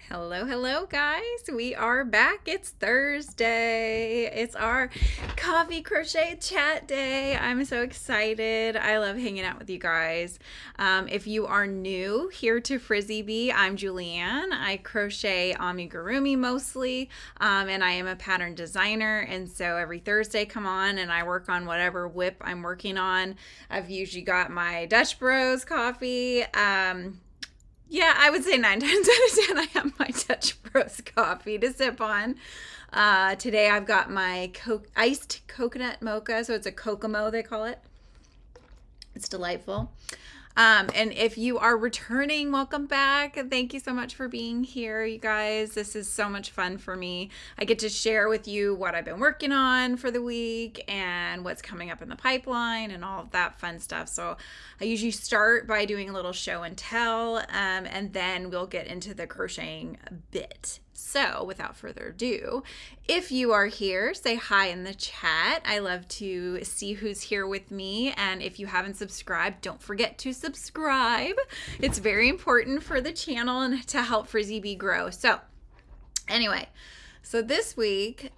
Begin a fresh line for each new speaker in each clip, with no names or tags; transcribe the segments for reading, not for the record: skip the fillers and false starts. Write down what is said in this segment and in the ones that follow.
Hello, guys. We are back. It's Thursday. It's our coffee crochet chat day. I'm so excited. I love hanging out with you guys. If you are new here to Frizzy Bee, I'm Julianne. I crochet amigurumi mostly, and I am a pattern designer. And so every Thursday, come on and I work on whatever whip I'm working on. I've usually got my Dutch Bros coffee. Yeah, I would say 9 times out of 10 I have my Dutch Bros coffee to sip on. Today I've got my iced coconut mocha, so it's a Kokomo they call it. It's delightful. And if you are returning, welcome back. Thank you so much for being here, you guys. This is so much fun for me. I get to share with you what I've been working on for the week and what's coming up in the pipeline and all of that fun stuff. So I usually start by doing a little show and tell, and then we'll get into the crocheting bit. So without further ado, if you are here, say hi in the chat. I love to see who's here with me. And if you haven't subscribed, don't forget to subscribe. It's very important for the channel and to help Frizzy Bee grow. So anyway, so this week,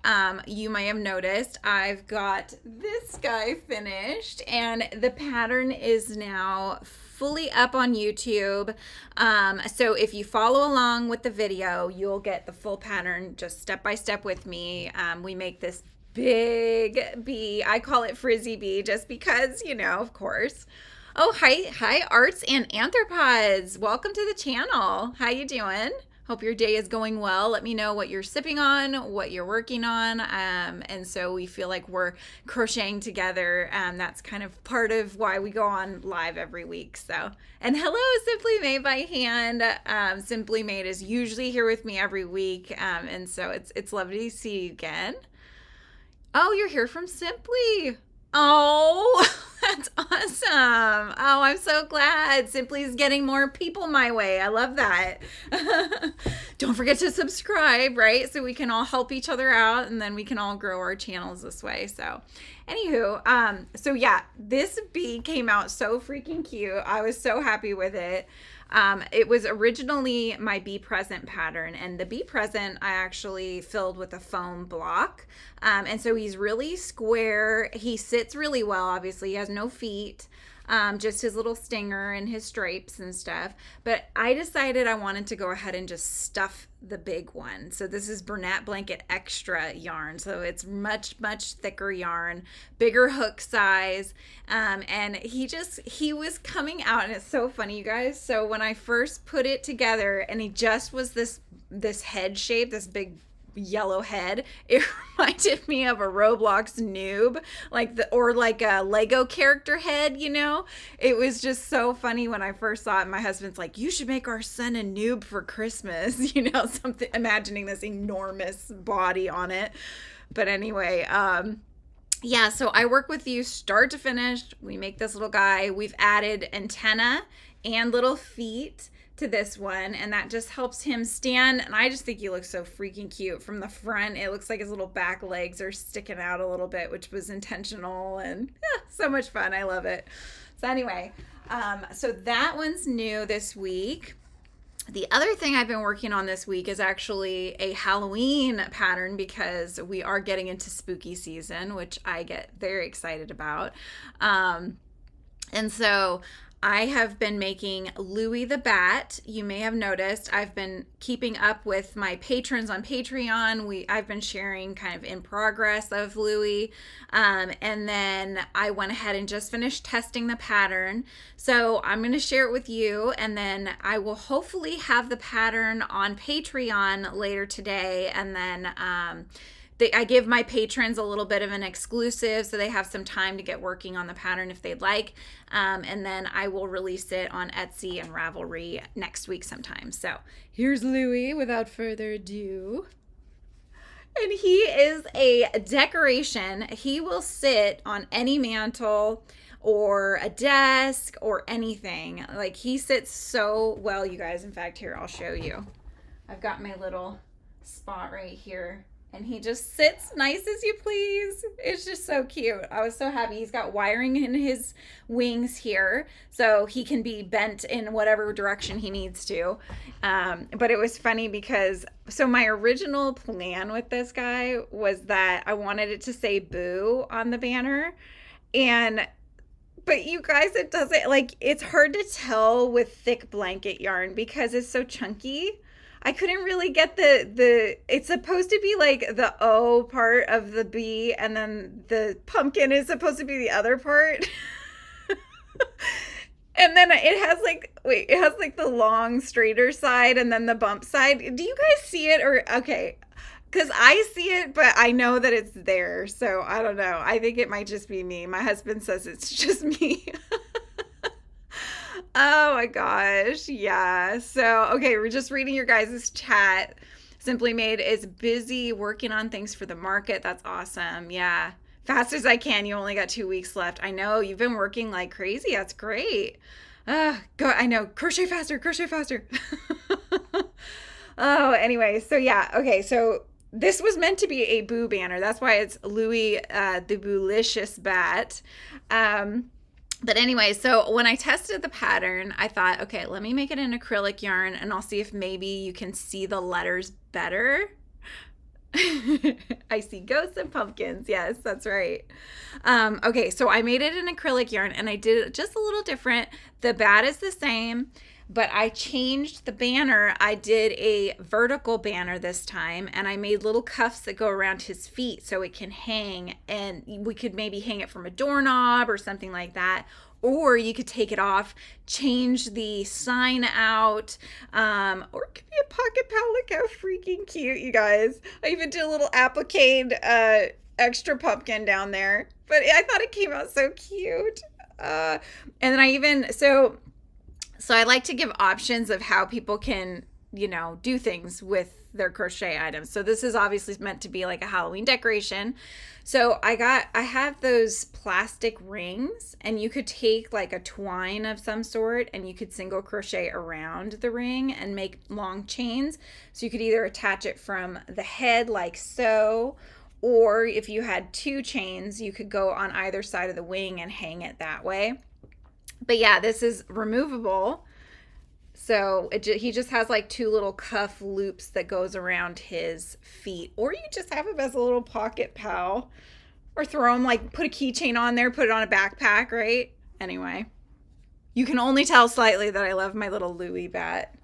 you may have noticed I've got this guy finished and the pattern is now fully up on YouTube. So if you follow along with the video, you'll get the full pattern just step by step with me. We make this big bee. I call it Frizzy Bee just because, you know, of course. Oh, hi, Arts and Anthropods. Welcome to the channel. How you doing? Hope your day is going well. Let me know what you're sipping on, what you're working on. And so we feel like we're crocheting together. That's kind of part of why we go on live every week. So, and hello, Simply Made by Hand. Simply Made is usually here with me every week. And so it's lovely to see you again. Oh, you're here from Simply. Oh, that's awesome. Oh, I'm so glad Simply's getting more people my way. I love that. Don't forget to subscribe, right? So we can all help each other out and then we can all grow our channels this way. So anywho, so yeah, this bee came out so freaking cute. I was so happy with it. It was originally my Be Present pattern, and the Be Present I actually filled with a foam block. And so he's really square. He sits really well. Obviously, he has no feet, just his little stinger and his stripes and stuff. But I decided I wanted to go ahead and just stuff the big one. So this is Bernat Blanket Extra yarn. So it's much thicker yarn, bigger hook size. And he was coming out, and it's so funny, you guys. So when I first put it together and he just was this head shape, this big yellow head, it reminded me of a Roblox noob, or like a Lego character head, you know. It was just so funny when I first saw it. My husband's like, you should make our son a noob for Christmas, you know, something, imagining this enormous body on it. But anyway, yeah, so I work with you start to finish. We make this little guy. We've added antenna and little feet to this one, and that just helps him stand, and I just think he looks so freaking cute from the front. It looks like his little back legs are sticking out a little bit, which was intentional, and so much fun. I love it. So anyway, so that one's new this week. The other thing I've been working on this week is actually a Halloween pattern, because we are getting into spooky season, which I get very excited about. And so I have been making Louie the Bat. You may have noticed I've been keeping up with my patrons on Patreon. I've been sharing kind of in progress of Louie. And then I went ahead and just finished testing the pattern. So I'm going to share it with you, and then I will hopefully have the pattern on Patreon later today. And then I give my patrons a little bit of an exclusive, so they have some time to get working on the pattern if they'd like. And then I will release it on Etsy and Ravelry next week sometime. So here's Louie without further ado. And he is a decoration. He will sit on any mantle or a desk or anything. Like, he sits so well, you guys. In fact, here, I'll show you. I've got my little spot right here And he just sits nice as you please. It's just so cute. I was so happy. He's got wiring in his wings here, so he can be bent in whatever direction he needs to. But it was funny because, so my original plan with this guy was that I wanted it to say boo on the banner. But you guys, it doesn't, like, it's hard to tell with thick blanket yarn because it's so chunky. I couldn't really get it's supposed to be like the O part of the B, and then the pumpkin is supposed to be the other part. And then it has like the long straighter side and then the bump side. Do you guys see it? Or, okay, because I see it, but I know that it's there. So I don't know. I think it might just be me. My husband says it's just me. Oh my gosh. Yeah. So, okay, we're just reading your guys' chat. Simply Made is busy working on things for the market. That's awesome. Yeah. Fast as I can. You only got 2 weeks left. I know you've been working like crazy. That's great. Go. I know. Crochet faster. Crochet faster. Oh, anyway. So yeah. Okay. So this was meant to be a boo banner. That's why it's Louis, the Boolicious Bat. But anyway, so when I tested the pattern, I thought, okay, let me make it an acrylic yarn and I'll see if maybe you can see the letters better. I see ghosts and pumpkins. Yes, that's right. Okay, so I made it an acrylic yarn and I did it just a little different. The bat is the same, but I changed the banner. I did a vertical banner this time, and I made little cuffs that go around his feet so it can hang, and we could maybe hang it from a doorknob or something like that. Or you could take it off, change the sign out, or it could be a pocket pal. Look how freaking cute, you guys. I even did a little applique extra pumpkin down there, but I thought it came out so cute. And then I even, so I like to give options of how people can, do things with their crochet items. So this is obviously meant to be like a Halloween decoration. So I have those plastic rings, and you could take like a twine of some sort and you could single crochet around the ring and make long chains. So you could either attach it from the head like so, or if you had 2 chains, you could go on either side of the wing and hang it that way. But yeah, this is removable. So he just has like 2 little cuff loops that goes around his feet. Or you just have him as a little pocket pal. Or throw him, like, put a keychain on there, put it on a backpack, right? Anyway, you can only tell slightly that I love my little Louis bat.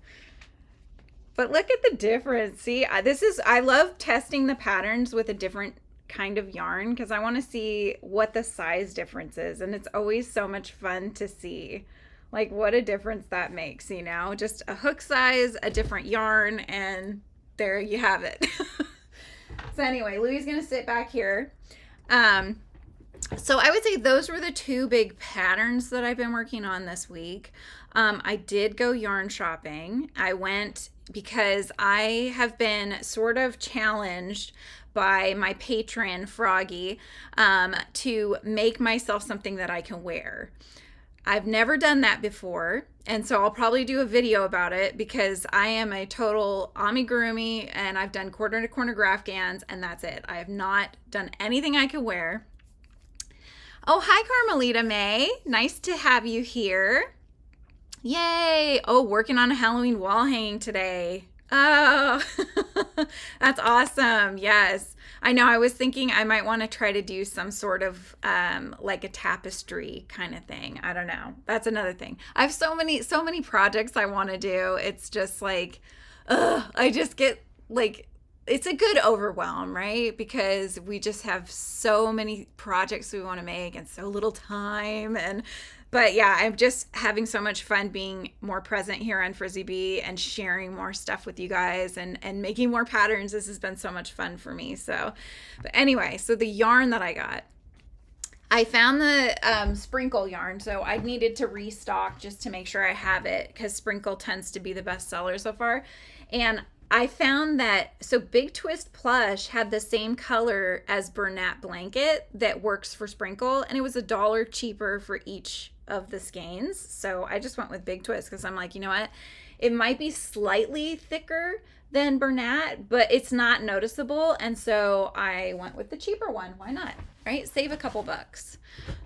But look at the difference. See, I love testing the patterns with a different kind of yarn because I want to see what the size difference is. And it's always so much fun to see, like, what a difference that makes, just a hook size, a different yarn, and there you have it. So anyway, Louis going to sit back here. So I would say those were the 2 big patterns that I've been working on this week. I did go yarn shopping. I went because I have been sort of challenged by my patron Froggy to make myself something that I can wear. I've never done that before, and so I'll probably do a video about it because I am a total amigurumi, and I've done corner to corner graph gans, and that's it. I have not done anything I can wear. Oh, hi Carmelita May. Nice to have you here. Yay. Oh, working on a Halloween wall hanging today. Oh, that's awesome. Yes. I know. I was thinking I might want to try to do some sort of like a tapestry kind of thing. I don't know. That's another thing. I have so many projects I want to do. It's just like, I just get like, it's a good overwhelm, right? Because we just have so many projects we want to make and so little time. But yeah, I'm just having so much fun being more present here on Frizzy Bee and sharing more stuff with you guys and making more patterns. This has been so much fun for me. But anyway, so the yarn that I found the sprinkle yarn. So I needed to restock just to make sure I have it because sprinkle tends to be the best seller so far. And I found that, so Big Twist Plush had the same color as Bernat Blanket that works for sprinkle, and it was $1 cheaper for each of the skeins. So I just went with Big Twist because I'm like, you know what? It might be slightly thicker than Bernat, but it's not noticeable. And so I went with the cheaper one. Why not? Right? Save a couple bucks.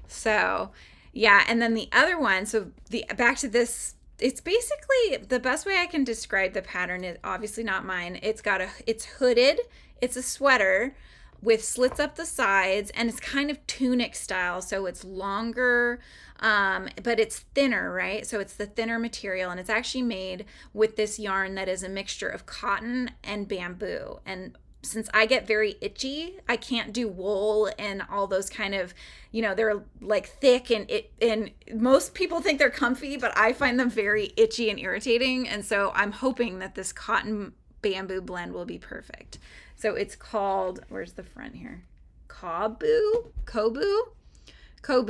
So yeah. And then the other one, so back to this, it's basically the best way I can describe the pattern is obviously not mine. It's hooded. It's a sweater with slits up the sides, and it's kind of tunic style. So it's longer, but it's thinner, right? So it's the thinner material, and it's actually made with this yarn that is a mixture of cotton and bamboo. And since I get very itchy, I can't do wool and all those kind of, they're like thick and most people think they're comfy, but I find them very itchy and irritating. And so I'm hoping that this cotton bamboo blend will be perfect. So it's called, where's the front here? Kobu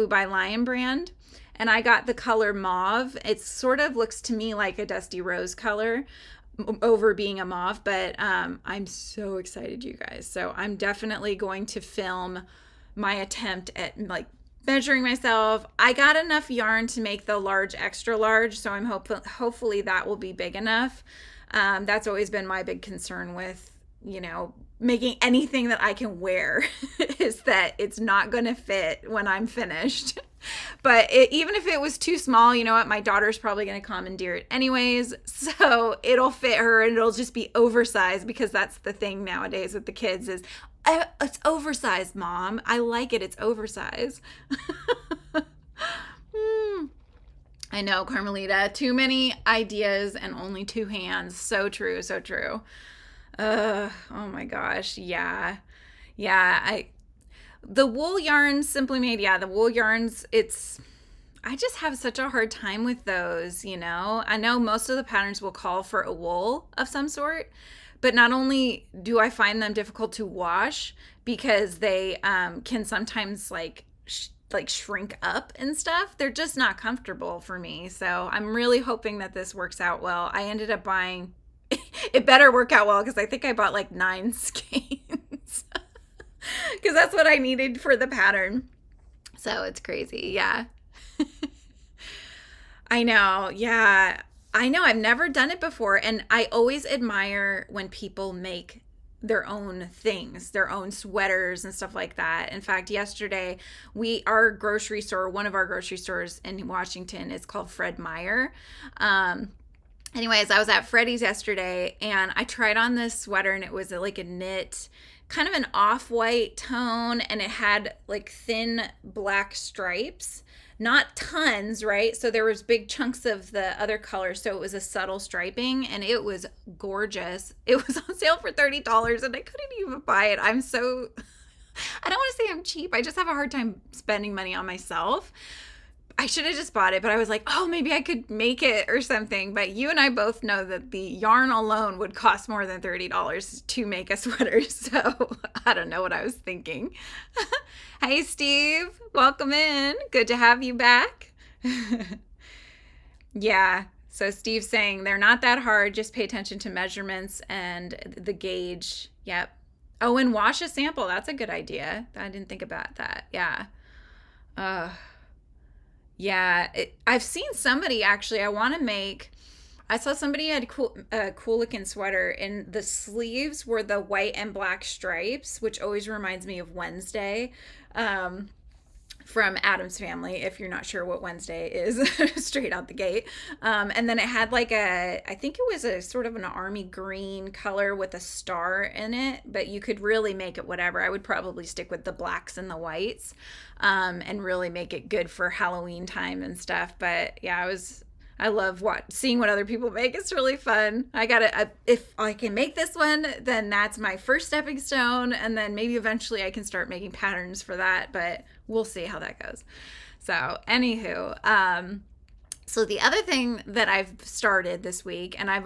by Lion Brand. And I got the color mauve. It sort of looks to me like a dusty rose color over being a mauve, but I'm so excited, you guys. So I'm definitely going to film my attempt at like measuring myself. I got enough yarn to make the large extra large, so I'm hopefully that will be big enough. That's always been my big concern with making anything that I can wear is that it's not going to fit when I'm finished. But even if it was too small, you know what? My daughter's probably going to commandeer it anyways. So it'll fit her and it'll just be oversized, because that's the thing nowadays with the kids is, it's oversized, Mom. I like it. It's oversized. I know, Carmelita. Too many ideas and only two hands. So true. So true. Oh my gosh. Yeah. The wool yarns, Simply Made, the wool yarns, I just have such a hard time with those, I know most of the patterns will call for a wool of some sort, but not only do I find them difficult to wash because they can sometimes like shrink up and stuff, they're just not comfortable for me. So I'm really hoping that this works out well. I ended up buying, it better work out well, because I think I bought like 9 skeins. Because that's what I needed for the pattern. So it's crazy. Yeah. I know. Yeah. I know. I've never done it before. And I always admire when people make their own things, their own sweaters and stuff like that. In fact, yesterday, one of our grocery stores in Washington is called Fred Meyer. Anyways, I was at Freddy's yesterday and I tried on this sweater, and it was like a knit, kind of an off-white tone, and it had like thin black stripes, not tons, right? So there was big chunks of the other color, so it was a subtle striping, and it was gorgeous. It was on sale for $30 and I couldn't even buy it. I don't want to say I'm cheap. I just have a hard time spending money on myself. I should have just bought it, but I was like, oh, maybe I could make it or something. But you and I both know that the yarn alone would cost more than $30 to make a sweater. So I don't know what I was thinking. Hey, Steve, welcome in. Good to have you back. Yeah. So Steve's saying they're not that hard. Just pay attention to measurements and the gauge. Yep. Oh, and wash a sample. That's a good idea. I didn't think about that. Yeah. Yeah, I've seen somebody actually, I saw somebody had a cool looking sweater, and the sleeves were the white and black stripes, which always reminds me of Wednesday from Addams Family, if you're not sure what Wednesday is, straight out the gate. And then it had like I think it was a sort of an army green color with a star in it, but you could really make it whatever. I would probably stick with the blacks and the whites and really make it good for Halloween time and stuff. But yeah, I love seeing what other people make. It's really fun. If I can make this one, then that's my first stepping stone. And then maybe eventually I can start making patterns for that, but we'll see how that goes. So anywho, so the other thing that I've started this week, and I'm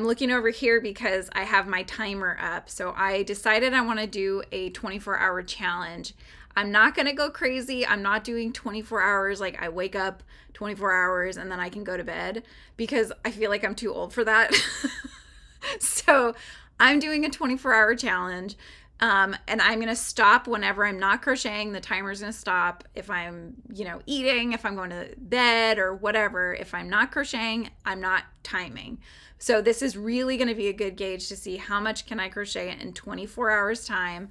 looking over here because I have my timer up. So I decided I want to do a 24-hour challenge. I'm not going to go crazy. I'm not doing 24 hours. Like I wake up 24 hours and then I can go to bed, because I feel like I'm too old for that. So I'm doing a 24-hour challenge. And I'm going to stop whenever I'm not crocheting. The timer's going to stop. If I'm, eating, if I'm going to bed or whatever, if I'm not crocheting, I'm not timing. So this is really going to be a good gauge to see how much can I crochet in 24 hours time.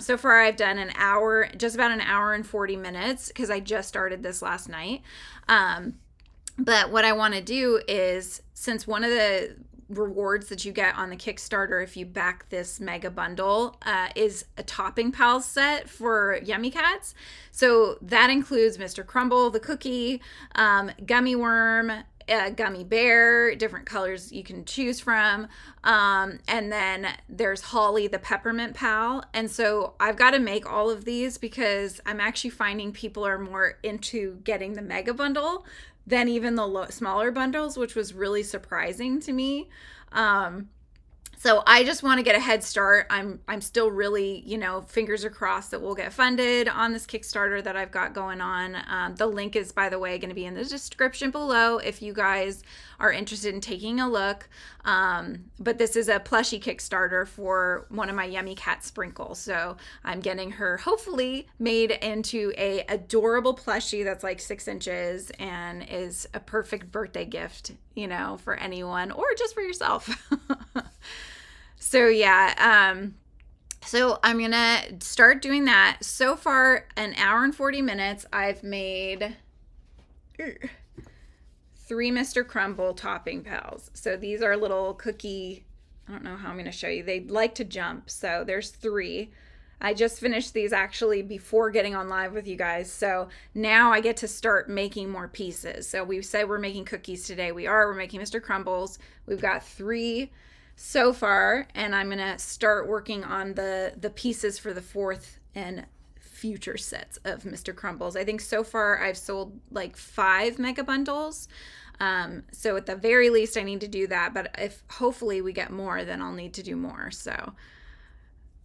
So far I've done an hour, just about an hour and 40 minutes because I just started this last night. But what I want to do is, since one of the rewards that you get on the Kickstarter if you back this mega bundle is a topping pals set for Yummy Cats. So that includes Mr. Crumble, the cookie, gummy worm, gummy bear, different colors you can choose from. And then there's Holly, the peppermint pal. And so I've got to make all of these because I'm actually finding people are more into getting the mega bundle than even the smaller bundles, which was really surprising to me. So I just want to get a head start. I'm still really, fingers are crossed that we'll get funded on this Kickstarter that I've got going on. The link is, by the way, going to be in the description below if you guys are interested in taking a look. But this is a plushie Kickstarter for one of my Yummy Cat sprinkles. So I'm getting her hopefully made into a adorable plushie that's like 6 inches and is a perfect birthday gift, for anyone or just for yourself. So yeah, so I'm gonna start doing that. So far, an hour and 40 minutes, I've made 3 Mr. Crumble topping pals. So these are little cookie, I don't know how I'm gonna show you. They like to jump, so there's 3. I just finished these actually before getting on live with you guys. So now I get to start making more pieces. So we said we're making cookies today. We're making Mr. Crumbles. We've got 3 so far, and I'm gonna start working on the pieces for the 4th and future sets of Mr. Crumbles. I think so far I've sold like 5 mega bundles. So at the very least I need to do that, but if hopefully we get more, then I'll need to do more. So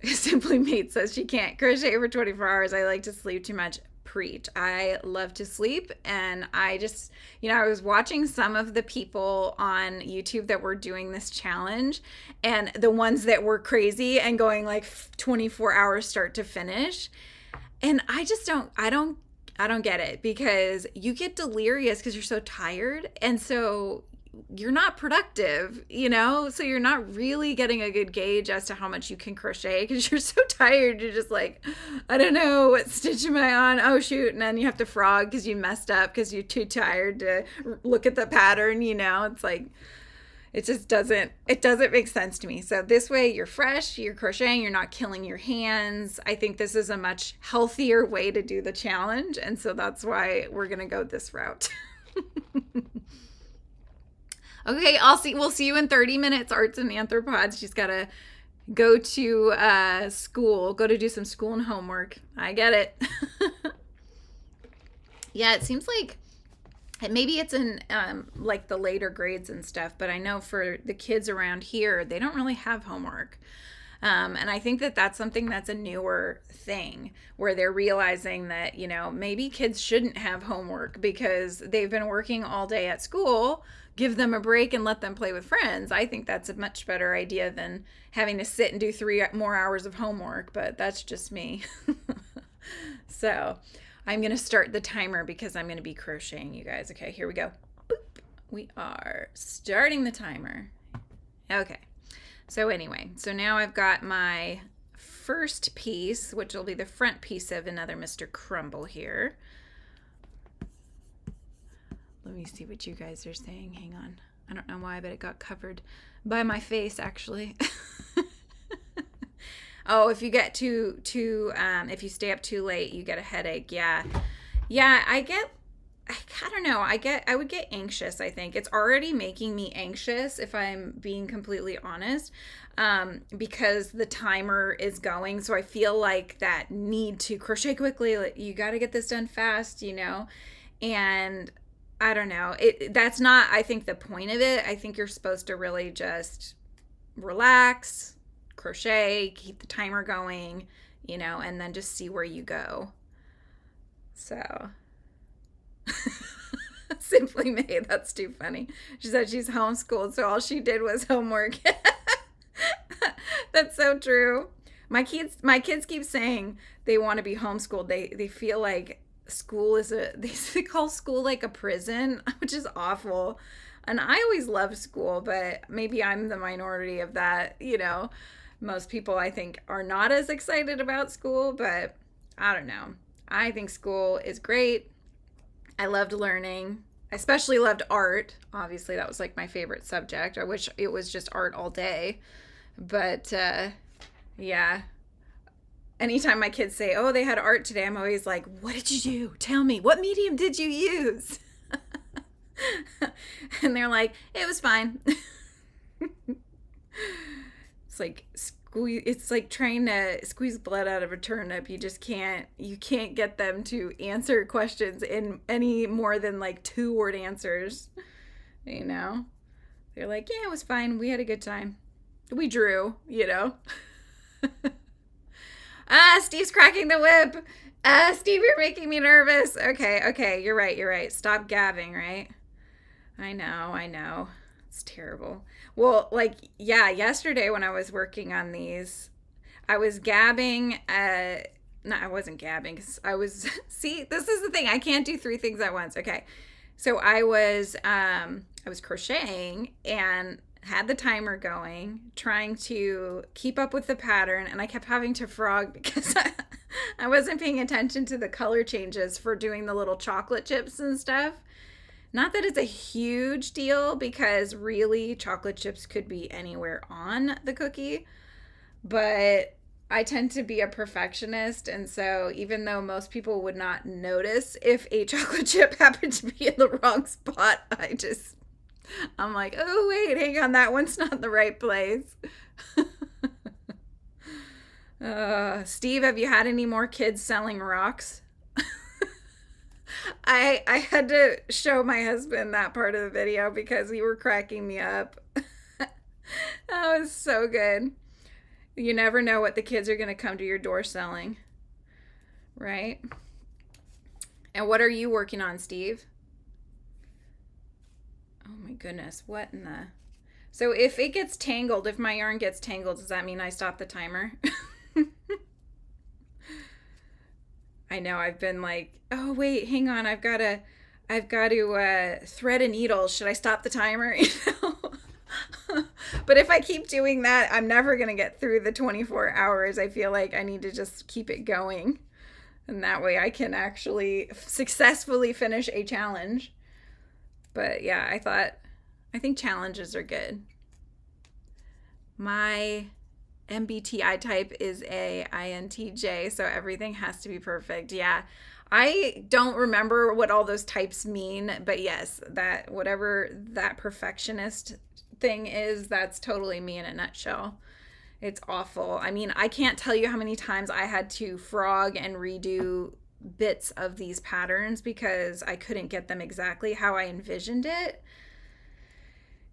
Simply Mate says she can't crochet for 24 hours. I like to sleep too much. Preach. I love to sleep, and I just, I was watching some of the people on YouTube that were doing this challenge, and the ones that were crazy and going like 24 hours start to finish. And I just I don't get it, because you get delirious because you're so tired, and so you're not productive, so you're not really getting a good gauge as to how much you can crochet because you're so tired. You're just like, I don't know, what stitch am I on? Oh shoot. And then you have to frog because you messed up because you're too tired to look at the pattern. It's like, it doesn't make sense to me. So this way you're fresh, you're crocheting, you're not killing your hands. I think this is a much healthier way to do the challenge, and so that's why we're gonna go this route. Okay, we'll see you in 30 minutes, Arts and Anthropods. She's got to go to school, go to do some school and homework. I get it. Yeah, it seems like maybe it's in like the later grades and stuff, but I know for the kids around here, they don't really have homework. And I think that that's something that's a newer thing, where they're realizing that, maybe kids shouldn't have homework because they've been working all day at school. Give them a break and let them play with friends. I think that's a much better idea than having to sit and do 3 more hours of homework, but that's just me. So I'm going to start the timer because I'm going to be crocheting, you guys. Okay, here we go. Boop. We are starting the timer. Okay. So anyway, so now I've got my first piece, which will be the front piece of another Mr. Crumble here. Let me see what you guys are saying. Hang on. I don't know why, but it got covered by my face, actually. Oh, if you get if you stay up too late, you get a headache. Yeah. Yeah, I don't know. I would get anxious, I think. It's already making me anxious, if I'm being completely honest, because the timer is going. So I feel like that need to crochet quickly. Like, you got to get this done fast, and I don't know. That's not, I think, the point of it. I think you're supposed to really just relax, crochet, keep the timer going, and then just see where you go. So Simply Made, that's too funny. She said she's homeschooled, so all she did was homework. That's so true. My kids keep saying they want to be homeschooled. They feel like school is they call school like a prison, which is awful. And I always loved school, but maybe I'm the minority of that, Most people I think are not as excited about school, but I don't know. I think school is great. I loved learning. I especially loved art. Obviously, that was like my favorite subject. I wish it was just art all day. But yeah, anytime my kids say, "Oh, they had art today," I'm always like, "What did you do? Tell me. What medium did you use?" And they're like, "It was fine." It's like it's like trying to squeeze blood out of a turnip. You can't get them to answer questions in any more than like 2-word answers. You know? They're like, "Yeah, it was fine. We had a good time. We drew." Steve's cracking the whip. Steve, you're making me nervous. Okay, you're right. Stop gabbing, right? I know. It's terrible. Well, like, yeah, yesterday when I was working on these, I was gabbing. No, I wasn't gabbing. 'Cause see, this is the thing. I can't do 3 things at once. Okay. So I was crocheting and had the timer going, trying to keep up with the pattern, and I kept having to frog because I wasn't paying attention to the color changes for doing the little chocolate chips and stuff. Not that it's a huge deal because really chocolate chips could be anywhere on the cookie, but I tend to be a perfectionist, and so even though most people would not notice if a chocolate chip happened to be in the wrong spot, I'm like, "Oh, wait, hang on, that one's not in the right place." Steve, have you had any more kids selling rocks? I had to show my husband that part of the video because you were cracking me up. That was so good. You never know what the kids are going to come to your door selling, right? And what are you working on, Steve? Oh my goodness, what in the... So if it gets tangled, if my yarn gets tangled, does that mean I stop the timer? I know, I've been like, "Oh wait, hang on, I've got to thread a needle. Should I stop the timer?" But if I keep doing that, I'm never gonna get through the 24 hours. I feel like I need to just keep it going, and that way I can actually successfully finish a challenge. But yeah, I think challenges are good. My MBTI type is a INTJ, so everything has to be perfect. Yeah. I don't remember what all those types mean, but yes, that whatever that perfectionist thing is, that's totally me in a nutshell. It's awful. I mean, I can't tell you how many times I had to frog and redo bits of these patterns because I couldn't get them exactly how I envisioned it.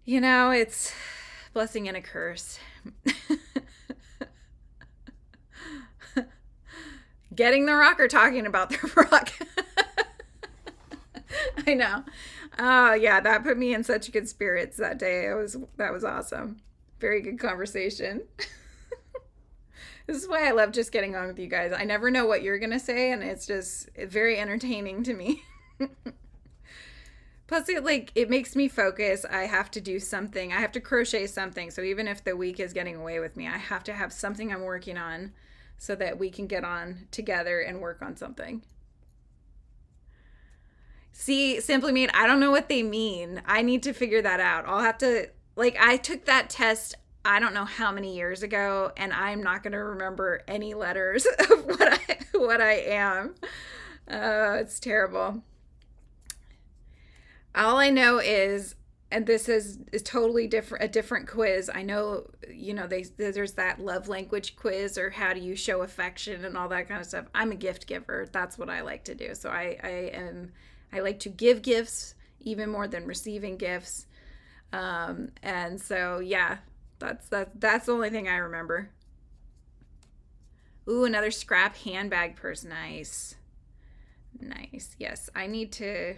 It's a blessing and a curse. Getting the rock or talking about the rock? I know. Oh yeah, that put me in such good spirits that day. That was awesome. Very good conversation. This is why I love just getting on with you guys. I never know what you're gonna say, and it's just very entertaining to me. Plus, it makes me focus. I have to do something. I have to crochet something. So even if the week is getting away with me, I have to have something I'm working on so that we can get on together and work on something. See, Simply Mean, I don't know what they mean. I need to figure that out. I'll have to, I took that test, I don't know how many years ago, and I'm not going to remember any letters of what I am. It's terrible. All I know is, and this is totally different, a different quiz. I know, there's that love language quiz or how do you show affection and all that kind of stuff. I'm a gift giver. That's what I like to do. So I like to give gifts even more than receiving gifts. And so, yeah, that's the only thing I remember. Ooh, another scrap handbag purse. Nice. Yes, I need to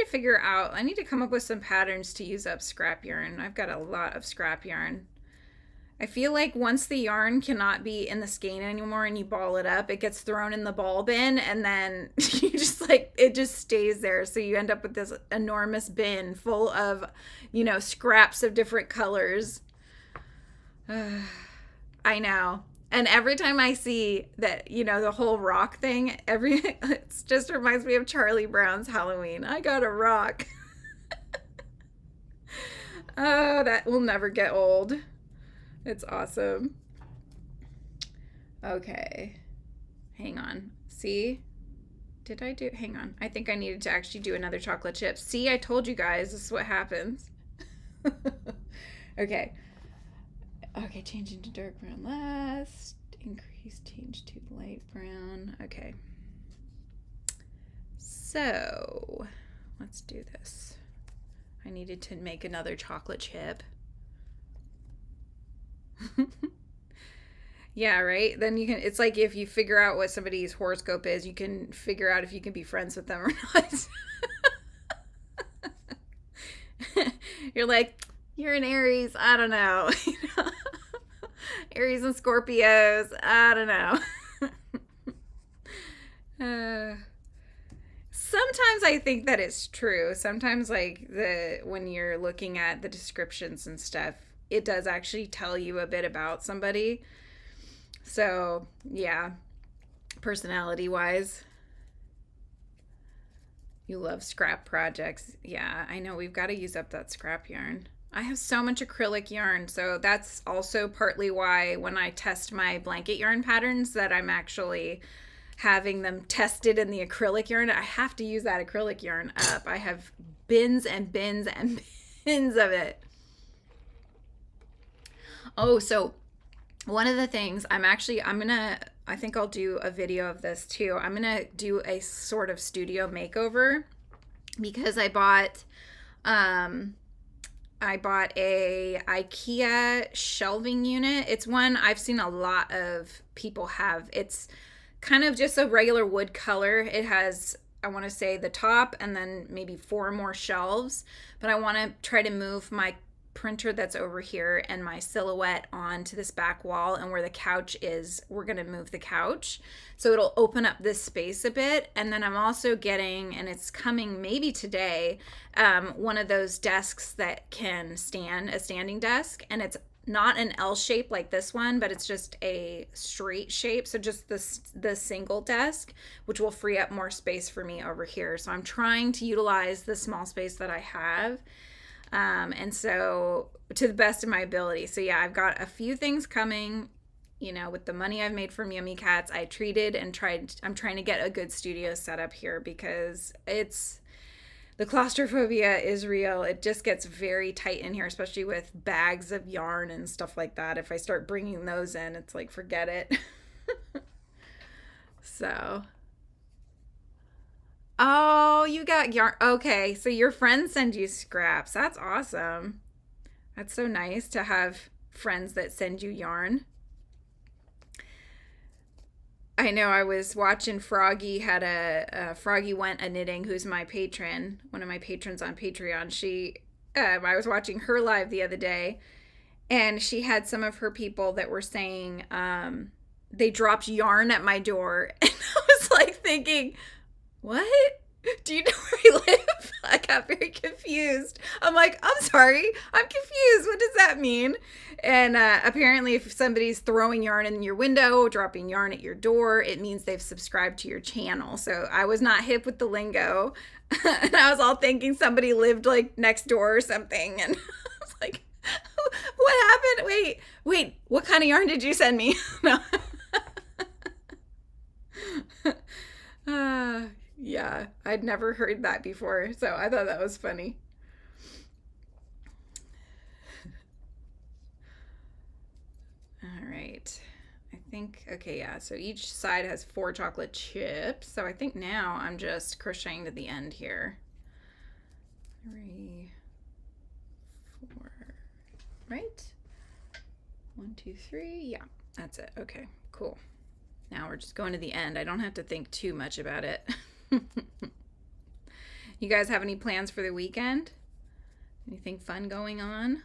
figure out, I need to come up with some patterns to use up scrap yarn. I've got a lot of scrap yarn. I feel like once the yarn cannot be in the skein anymore and you ball it up, it gets thrown in the ball bin, and then you just like, it just stays there. So you end up with this enormous bin full of, you know, scraps of different colors. I know. And every time I see that, you know, the whole rock thing, it just reminds me of Charlie Brown's Halloween. I got a rock. Oh, that will never get old. It's awesome. Okay. Hang on. See? Did I do? Hang on. I think I needed to actually do another chocolate chip. See, I told you guys this is what happens. Okay. Okay, change into dark brown last. Increase, change to light brown. Okay. So, let's do this. I needed to make another chocolate chip. Yeah, right? Then you can, it's like if you figure out what somebody's horoscope is, you can figure out if you can be friends with them or not. You're like, you're an Aries, I don't know. Aries and Scorpios, I don't know. Sometimes I think that it's true. Sometimes like when you're looking at the descriptions and stuff, it does actually tell you a bit about somebody. So, yeah, personality wise. You love scrap projects. Yeah, I know, we've got to use up that scrap yarn. I have so much acrylic yarn, so that's also partly why when I test my blanket yarn patterns that I'm actually having them tested in the acrylic yarn. I have to use that acrylic yarn up. I have bins and bins and bins of it. Oh, so one of the things I think I'll do a video of this too. I'm gonna do a sort of studio makeover because I bought a IKEA shelving unit. It's one I've seen a lot of people have. It's kind of just a regular wood color. It has, I want to say, the top and then maybe 4 more shelves, but I want to try to move my printer that's over here and my silhouette onto this back wall, and where the couch is, we're going to move the couch so it'll open up this space a bit. And then I'm also getting, and it's coming maybe today, one of those desks that can stand, a standing desk, and it's not an L shape like this one, but it's just a straight shape. So just the single desk, which will free up more space for me over here. So I'm trying to utilize the small space that I have. And so to the best of my ability. So yeah, I've got a few things coming, you know, with the money I've made from Yummy Cats. I'm trying to get a good studio set up here because the claustrophobia is real. It just gets very tight in here, especially with bags of yarn and stuff like that. If I start bringing those in, it's like, forget it. So, oh, you got yarn. Okay, so your friends send you scraps. That's awesome. That's so nice to have friends that send you yarn. I know, I was watching Froggy Froggy Went a Knitting, who's my patron, one of my patrons on Patreon. I was watching her live the other day, and she had some of her people that were saying they dropped yarn at my door, and I was like thinking, what? Do you know where I live? I got very confused. I'm like, I'm sorry, I'm confused. What does that mean? And apparently if somebody's throwing yarn in your window, dropping yarn at your door, it means they've subscribed to your channel. So I was not hip with the lingo. And I was all thinking somebody lived like next door or something. And I was like, what happened? Wait, what kind of yarn did you send me? No. Yeah, I'd never heard that before, so I thought that was funny. All right, I think, okay, yeah, so each side has 4 chocolate chips, so I think now I'm just crocheting to the end here. 3, 4, right? 1, 2, 3, yeah, that's it. Okay, cool. Now we're just going to the end. I don't have to think too much about it. You guys have any plans for the weekend? Anything fun going on?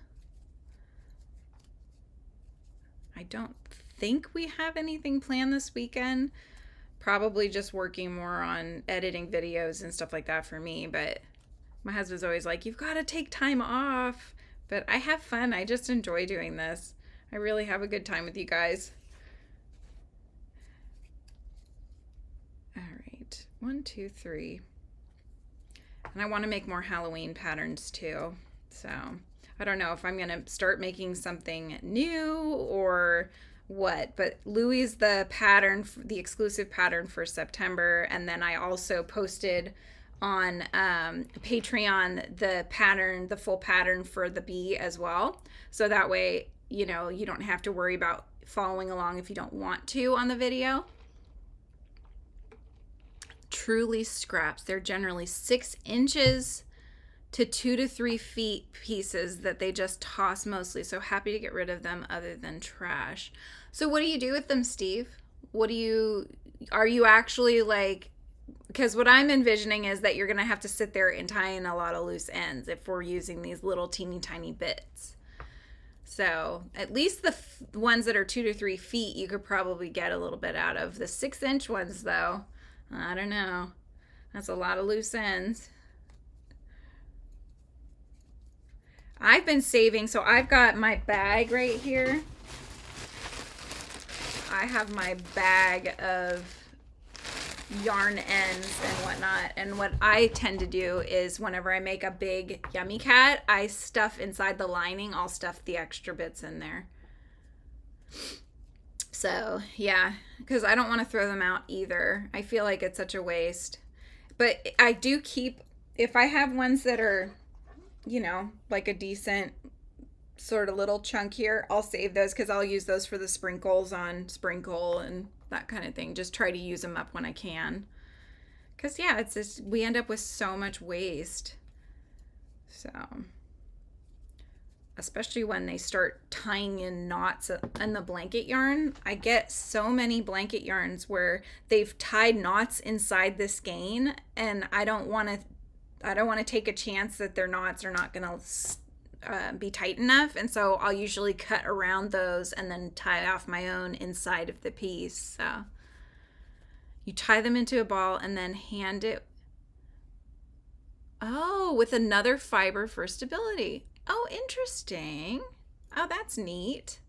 I don't think we have anything planned this weekend. Probably just working more on editing videos and stuff like that for me. But my husband's always like, you've got to take time off. But I have fun. I just enjoy doing this. I really have a good time with you guys. All right. 1, 2, 3. And I want to make more Halloween patterns too. So I don't know if I'm going to start making something new or what, but Louie's the pattern, the exclusive pattern for September. And then I also posted on Patreon the pattern, the full pattern for the bee as well. So that way, you know, you don't have to worry about following along if you don't want to on the video. Truly scraps. They're generally 6 inches to 2 to 3 feet pieces that they just toss mostly. So happy to get rid of them other than trash. So what do you do with them, Steve? Are you actually like, because what I'm envisioning is that you're going to have to sit there and tie in a lot of loose ends if we're using these little teeny tiny bits. So at least the ones that are 2 to 3 feet, you could probably get a little bit out of. The 6-inch ones though, I don't know. That's a lot of loose ends. I've been saving, so I've got my bag right here. I have my bag of yarn ends and whatnot. And what I tend to do is whenever I make a big yummy cat, I stuff inside the lining, I'll stuff the extra bits in there. So yeah, because I don't want to throw them out either. I feel like it's such a waste. But I do keep, if I have ones that are, you know, like a decent sort of little chunk here, I'll save those because I'll use those for the sprinkles on Sprinkle and that kind of thing. Just try to use them up when I can. Because yeah, it's just, we end up with so much waste. So, especially when they start tying in knots in the blanket yarn. I get so many blanket yarns where they've tied knots inside the skein, and I don't want to take a chance that their knots are not going to be tight enough, and so I'll usually cut around those and then tie off my own inside of the piece. So you tie them into a ball and then hand it, with another fiber for stability. Oh, interesting. Oh, that's neat.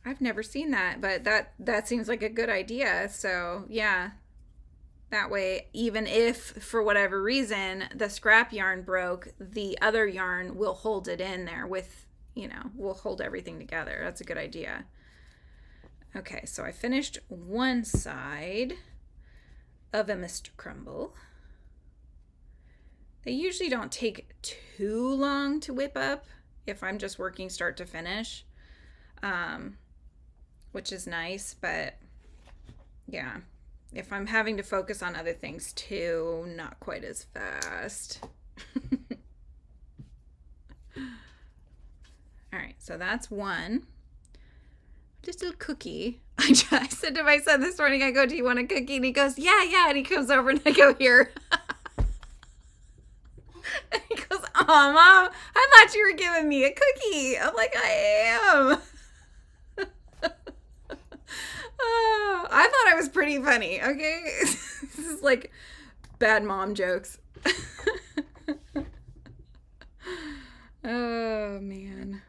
I've never seen that, but that seems like a good idea. So yeah, that way, even if for whatever reason the scrap yarn broke, the other yarn will hold it in there with, you know, will hold everything together. That's a good idea. Okay, so I finished one side of a Mr. Crumble. They usually don't take too long to whip up if I'm just working start to finish, which is nice, but yeah, if I'm having to focus on other things too, not quite as fast. All right, so that's one. Just a little cookie. I said to my son this morning, I go, do you want a cookie? And he goes, yeah. And he comes over and I go, here. And he goes, oh, Mom, I thought you were giving me a cookie. I'm like, I am. Oh, I thought I was pretty funny, okay? This is like bad mom jokes. Oh, man.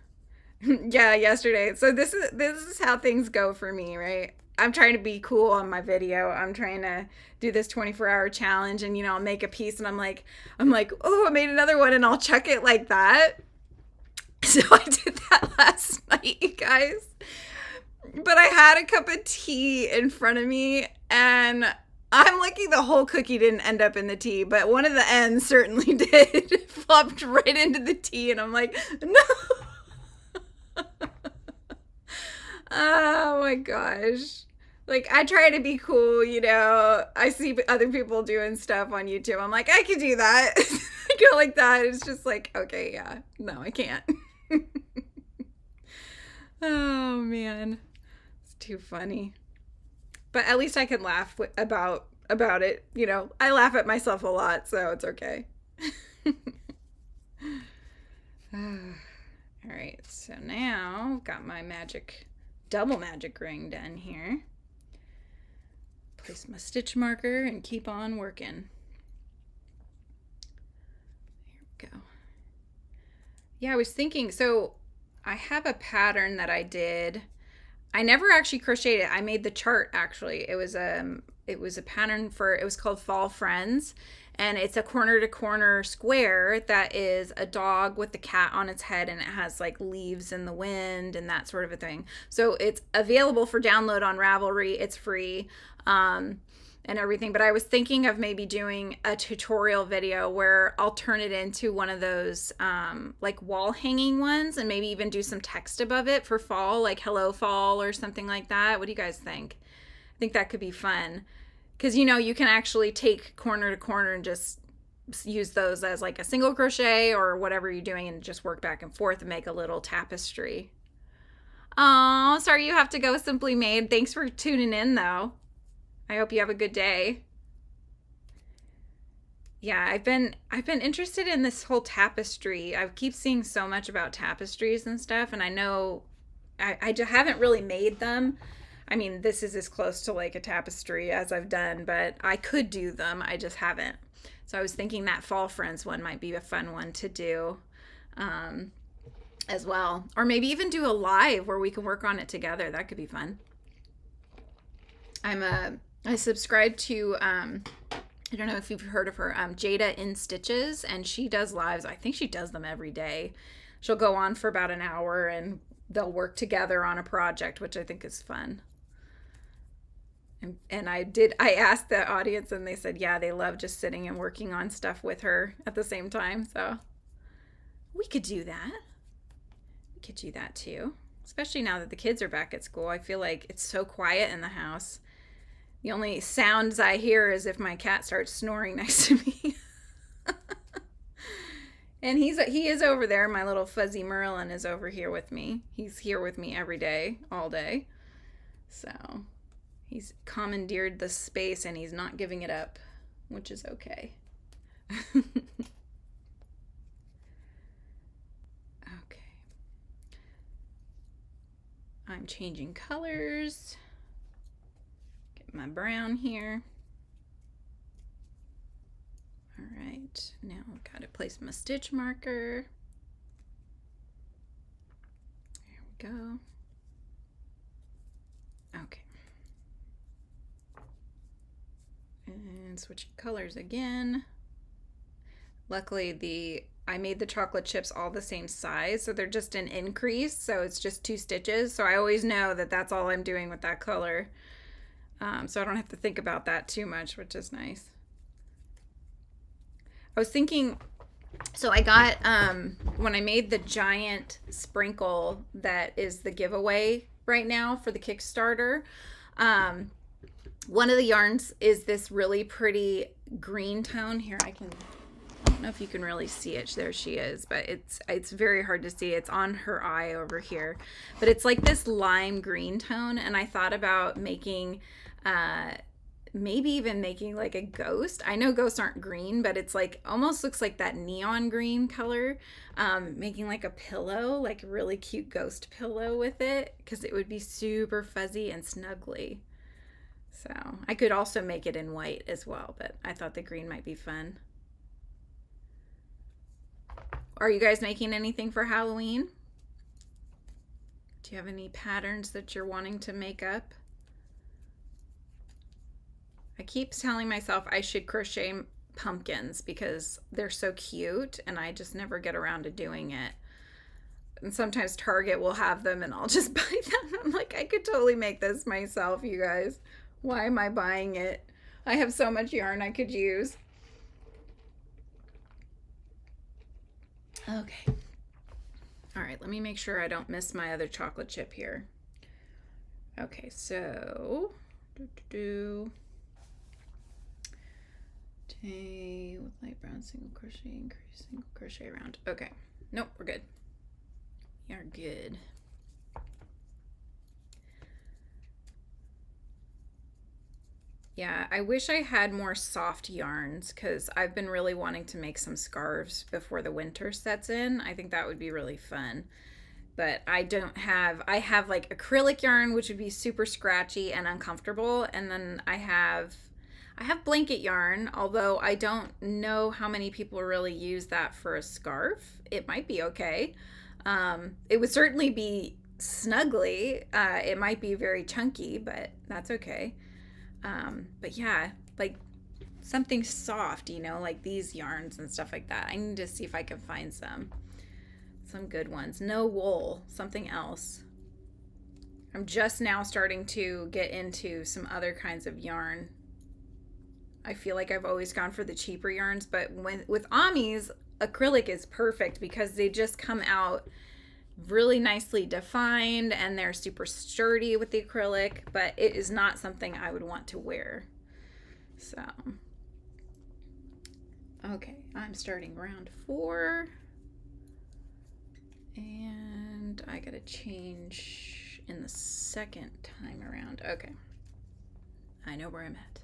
Yeah, yesterday. So this is how things go for me, right? I'm trying to be cool on my video. I'm trying to do this 24-hour challenge, and you know, I'll make a piece and I'm like, oh, I made another one, and I'll chuck it like that. So I did that last night, you guys. But I had a cup of tea in front of me, and I'm lucky the whole cookie didn't end up in the tea, but one of the ends certainly did. It flopped right into the tea, and I'm like, no. Oh my gosh. Like, I try to be cool, you know. I see other people doing stuff on YouTube. I'm like, I can do that. I go like that. It's just like, okay, yeah. No, I can't. Oh, man. It's too funny. But at least I can laugh about it. You know, I laugh at myself a lot, so it's okay. All right, so now I've got my magic double magic ring done here. Place my stitch marker and keep on working. Here we go. Yeah, I was thinking, so I have a pattern that I did. I never actually crocheted it. I made the chart actually. It was a pattern for, it was called Fall Friends, and it's a corner to corner square that is a dog with the cat on its head, and it has like leaves in the wind and that sort of a thing. So it's available for download on Ravelry. It's free. And everything, but I was thinking of maybe doing a tutorial video where I'll turn it into one of those like wall hanging ones, and maybe even do some text above it for fall, like hello fall or something like that. What do you guys think? I think that could be fun, because you know, you can actually take corner to corner and just use those as like a single crochet or whatever you're doing, and just work back and forth and make a little tapestry. Oh, sorry you have to go, Simply Made. Thanks for tuning in though. I hope you have a good day. Yeah, I've been interested in this whole tapestry. I keep seeing so much about tapestries and stuff, and I know I haven't really made them. I mean, this is as close to like a tapestry as I've done, but I could do them. I just haven't. So I was thinking that Fall Friends one might be a fun one to do as well. Or maybe even do a live where we can work on it together. That could be fun. I subscribe to, I don't know if you've heard of her, Jada in Stitches, and she does lives. I think she does them every day. She'll go on for about an hour, and they'll work together on a project, which I think is fun. And I asked the audience, and they said, yeah, they love just sitting and working on stuff with her at the same time. So we could do that. We could do that too, especially now that the kids are back at school. I feel like it's so quiet in the house. The only sounds I hear is if my cat starts snoring next to me. And he is over there. My little fuzzy Merlin is over here with me. He's here with me every day, all day. So he's commandeered the space, and he's not giving it up, which is okay. Okay. I'm changing colors. My brown here. All right, now I've got to place my stitch marker. There we go. Okay. And switching colors again. Luckily I made the chocolate chips all the same size, so they're just an increase, so it's just 2 stitches. So I always know that that's all I'm doing with that color. So I don't have to think about that too much, which is nice. I was thinking, so I got, when I made the giant sprinkle that is the giveaway right now for the Kickstarter, one of the yarns is this really pretty green tone. Here, I don't know if you can really see it. There she is, but it's very hard to see. It's on her eye over here. But it's like this lime green tone, and I thought about making maybe even making like a ghost. I know ghosts aren't green, but it's like almost looks like that neon green color. Making like a pillow, like a really cute ghost pillow with it, because it would be super fuzzy and snuggly. So I could also make it in white as well, but I thought the green might be fun. Are you guys making anything for Halloween? Do you have any patterns that you're wanting to make up? I keep telling myself I should crochet pumpkins because they're so cute, and I just never get around to doing it. And sometimes Target will have them, and I'll just buy them. I'm like, I could totally make this myself, you guys. Why am I buying it? I have so much yarn I could use. Okay. All right, let me make sure I don't miss my other chocolate chip here. Okay, so Tay with light brown single crochet, increase single crochet around. Okay, nope, we're good. We are good. Yeah, I wish I had more soft yarns, because I've been really wanting to make some scarves before the winter sets in. I think that would be really fun. But I have like acrylic yarn, which would be super scratchy and uncomfortable. And then I have blanket yarn, although I don't know how many people really use that for a scarf. It might be okay. It would certainly be snuggly. It might be very chunky, but that's okay. But yeah, like something soft, like these yarns and stuff like that. I need to see if I can find some good ones. No wool, something else. I'm just now starting to get into some other kinds of yarn. I feel like I've always gone for the cheaper yarns, but with Amis, acrylic is perfect because they just come out really nicely defined and they're super sturdy with the acrylic, but it is not something I would want to wear. So, okay, I'm starting round 4 and I gotta change in the second time around. Okay, I know where I'm at.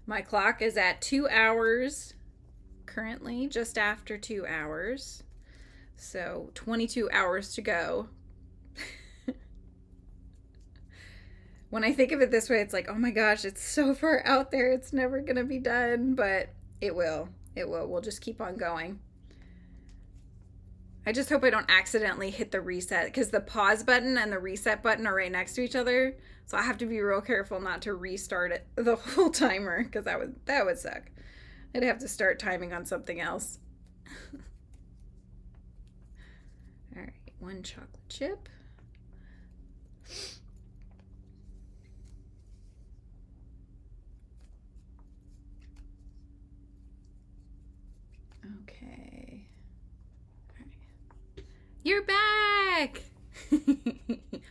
My clock is at 2 hours currently, just after 2 hours. So 22 hours to go. When I think of it this way, it's like, oh my gosh, it's so far out there. It's never going to be done, but it will. It will. We'll just keep on going. I just hope I don't accidentally hit the reset because the pause button and the reset button are right next to each other. So I have to be real careful not to restart it, the whole timer, because that would suck. I'd have to start timing on something else. All right, 1 chocolate chip. Okay. All right. You're back!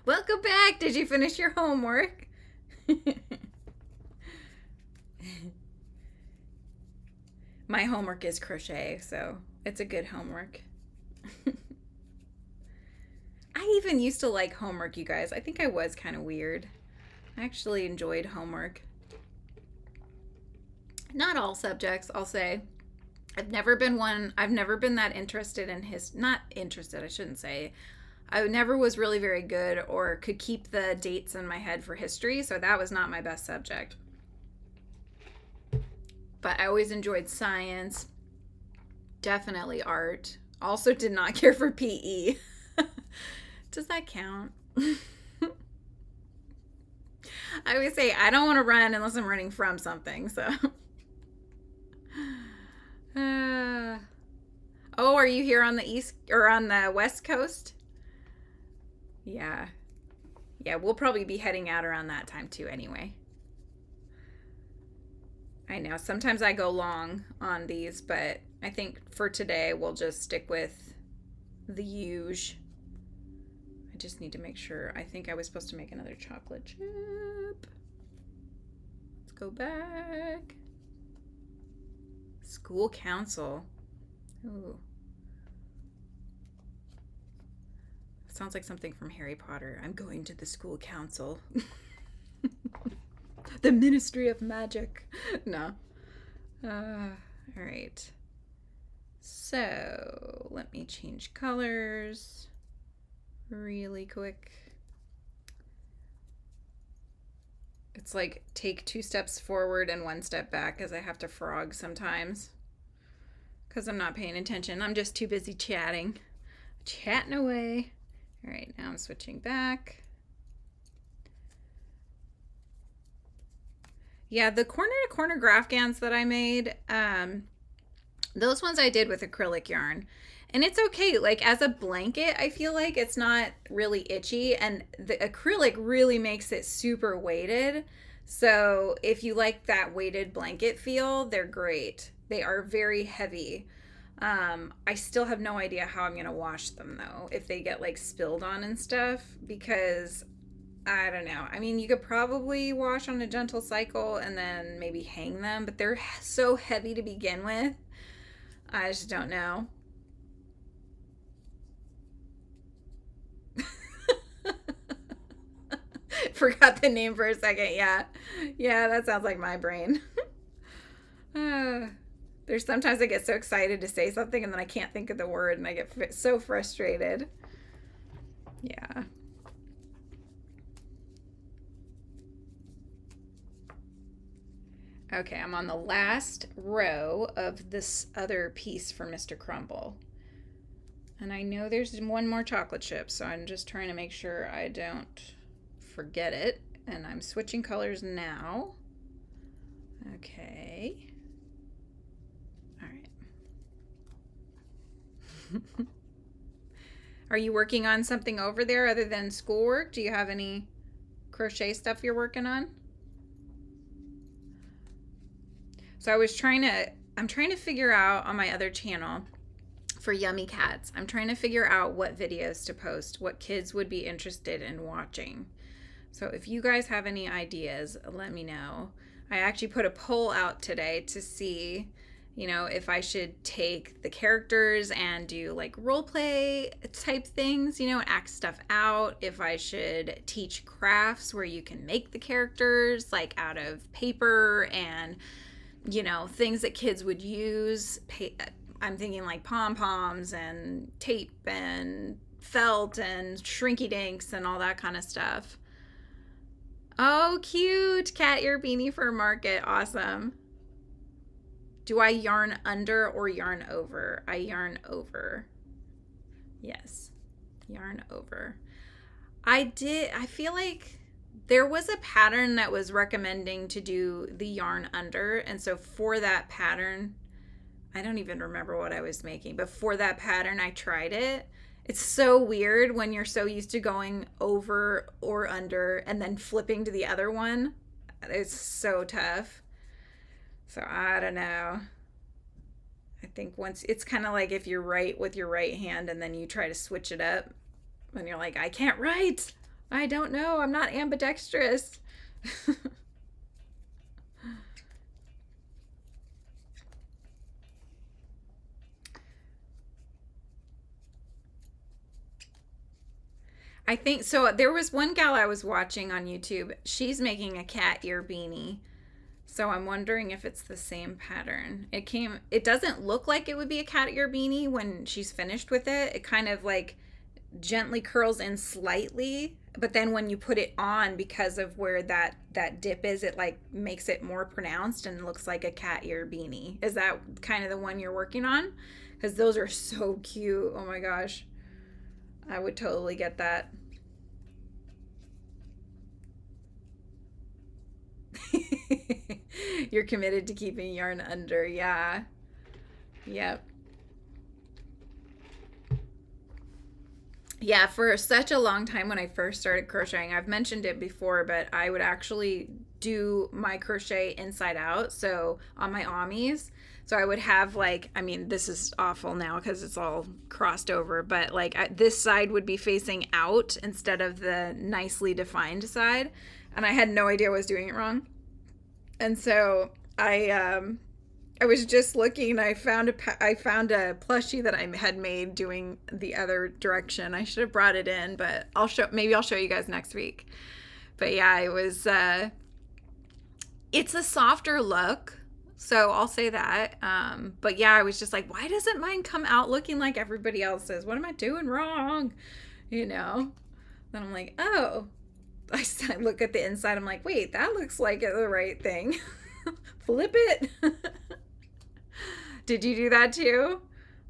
Welcome back! Did you finish your homework? My homework is crochet, so it's a good homework. I even used to like homework, you guys. I think I was kind of weird. I actually enjoyed homework. Not all subjects, I'll say. I've never been that interested in not interested, I shouldn't say. I never was really very good or could keep the dates in my head for history, so that was not my best subject. But I always enjoyed science, definitely art. Also did not care for PE. Does that count? I always say I don't want to run unless I'm running from something, so. Oh, are you here on the east or on the west coast? Yeah. Yeah, we'll probably be heading out around that time too anyway. I know, sometimes I go long on these, but I think for today we'll just stick with the huge. I just need to make sure. I think I was supposed to make another chocolate chip. Let's go back. School council. Ooh. Sounds like something from Harry Potter. I'm going to the school council. The Ministry of Magic. No. All right. So let me change colors really quick. It's like take 2 steps forward and 1 step back as I have to frog sometimes because I'm not paying attention. I'm just too busy chatting away. All right, now I'm switching back. Yeah, the corner to corner graph gowns that I made, those ones I did with acrylic yarn. And it's okay, like as a blanket, I feel like it's not really itchy, and the acrylic really makes it super weighted. So if you like that weighted blanket feel, they're great. They are very heavy. I still have no idea how I'm gonna wash them though, if they get like spilled on and stuff, because I don't know. I mean, you could probably wash on a gentle cycle and then maybe hang them, but they're so heavy to begin with. I just don't know. Forgot the name for a second. Yeah, that sounds like my brain. They're There's sometimes I get so excited to say something and then I can't think of the word and I get so frustrated. Yeah. Okay, I'm on the last row of this other piece for Mr. Crumble. And I know there's one more chocolate chip, so I'm just trying to make sure I don't forget it. And I'm switching colors now. Okay. All right. Are you working on something over there other than schoolwork? Do you have any crochet stuff you're working on? So I'm trying to figure out on my other channel for Yummy Cats, I'm trying to figure out what videos to post, what kids would be interested in watching. So if you guys have any ideas, let me know. I actually put a poll out today to see, you know, if I should take the characters and do like role play type things, you know, act stuff out. If I should teach crafts where you can make the characters like out of paper and, you know, things that kids would use. I'm thinking like pom-poms and tape and felt and shrinky dinks and all that kind of stuff. Oh, cute. Cat ear beanie for market. Awesome. Do I yarn under or yarn over? I yarn over. Yes. Yarn over. I feel like there was a pattern that was recommending to do the yarn under. And so for that pattern, I don't even remember what I was making, but for that pattern, I tried it. It's so weird when you're so used to going over or under and then flipping to the other one. It's so tough. So I don't know. I think once it's kind of like if you're right with your right hand and then you try to switch it up and you're like, I can't write. I don't know. I'm not ambidextrous. I think so. There was one gal I was watching on YouTube. She's making a cat ear beanie. So I'm wondering if it's the same pattern. It doesn't look like it would be a cat ear beanie when she's finished with it. It kind of like gently curls in slightly, but then when you put it on, because of where that dip is, it like makes it more pronounced and looks like a cat ear beanie. Is that kind of the one you're working on? Because those are so cute. Oh my gosh. I would totally get that. You're committed to keeping yarn under. Yeah. Yep. Yeah, for such a long time when I first started crocheting, I've mentioned it before, but I would actually do my crochet inside out. So on my Amis, so I would have like, I mean, this is awful now because it's all crossed over, but like this side would be facing out instead of the nicely defined side. And I had no idea I was doing it wrong. And so I was just looking. I found a plushie that I had made doing the other direction. I should have brought it in, but maybe I'll show you guys next week. But yeah, it was. It's a softer look, so I'll say that. But yeah, I was just like, why doesn't mine come out looking like everybody else's? What am I doing wrong? You know. Then I'm like, oh. I look at the inside. I'm like, wait, that looks like the right thing. Flip it. Did you do that too?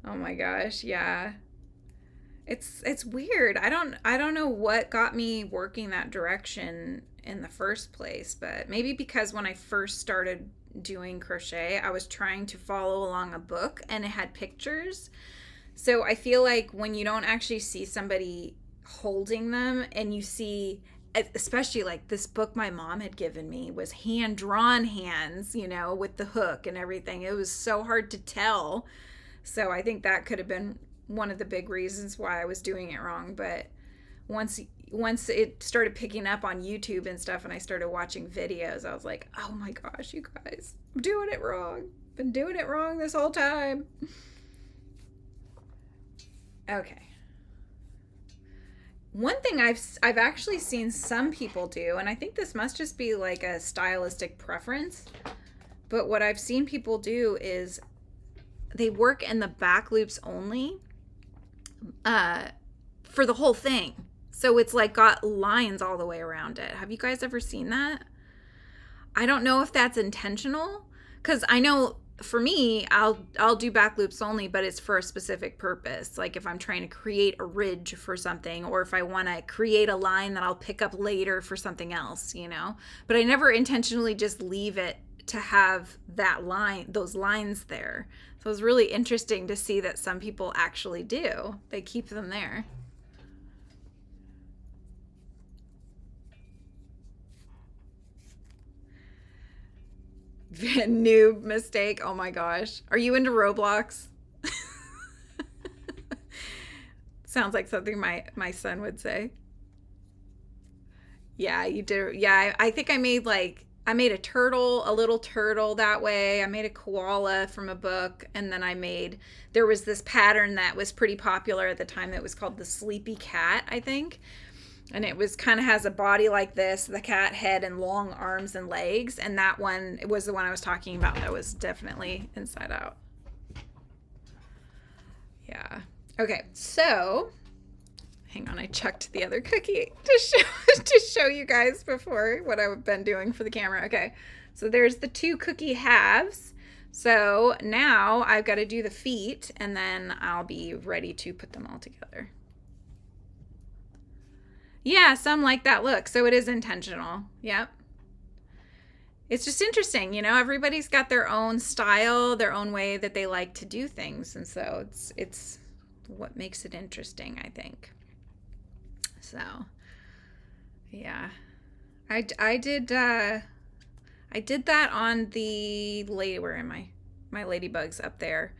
Oh my gosh, yeah. It's weird. I don't know what got me working that direction in the first place, but maybe because when I first started doing crochet, I was trying to follow along a book and it had pictures. So I feel like when you don't actually see somebody holding them and you see, especially like this book my mom had given me was hand-drawn hands, you know, with the hook and everything. It was so hard to tell. So I think that could have been one of the big reasons why I was doing it wrong. But once it started picking up on YouTube and stuff and I started watching videos, I was like, oh my gosh, you guys, I'm doing it wrong. Been doing it wrong this whole time. Okay. One thing I've actually seen some people do, and I think this must just be like a stylistic preference, but what I've seen people do is they work in the back loops only for the whole thing. So it's like got lines all the way around it. Have you guys ever seen that? I don't know if that's intentional, because I know for me, I'll do back loops only, but it's for a specific purpose. Like if I'm trying to create a ridge for something, or if I want to create a line that I'll pick up later for something else, you know. But I never intentionally just leave it to have that line, those lines there. So it's really interesting to see that some people actually do. They keep them there. Noob mistake. Oh my gosh. Are you into Roblox? Sounds like something my son would say. Yeah, you did. Yeah, I think I made a turtle, a little turtle that way. I made a koala from a book, and then there was this pattern that was pretty popular at the time that was called the sleepy cat, I think. And it was kind of has a body like this, the cat head and long arms and legs. And that one, it was the one I was talking about. That was definitely inside out. Yeah. Okay. So hang on. I checked the other cookie to show you guys before what I've been doing for the camera. Okay. So there's the 2 cookie halves. So now I've got to do the feet, and then I'll be ready to put them all together. Yeah, some like that look. So it is intentional. Yep. It's just interesting, you know, everybody's got their own style, their own way that they like to do things. And so it's what makes it interesting, I think. So, yeah. I did that on where am I? My ladybugs up there.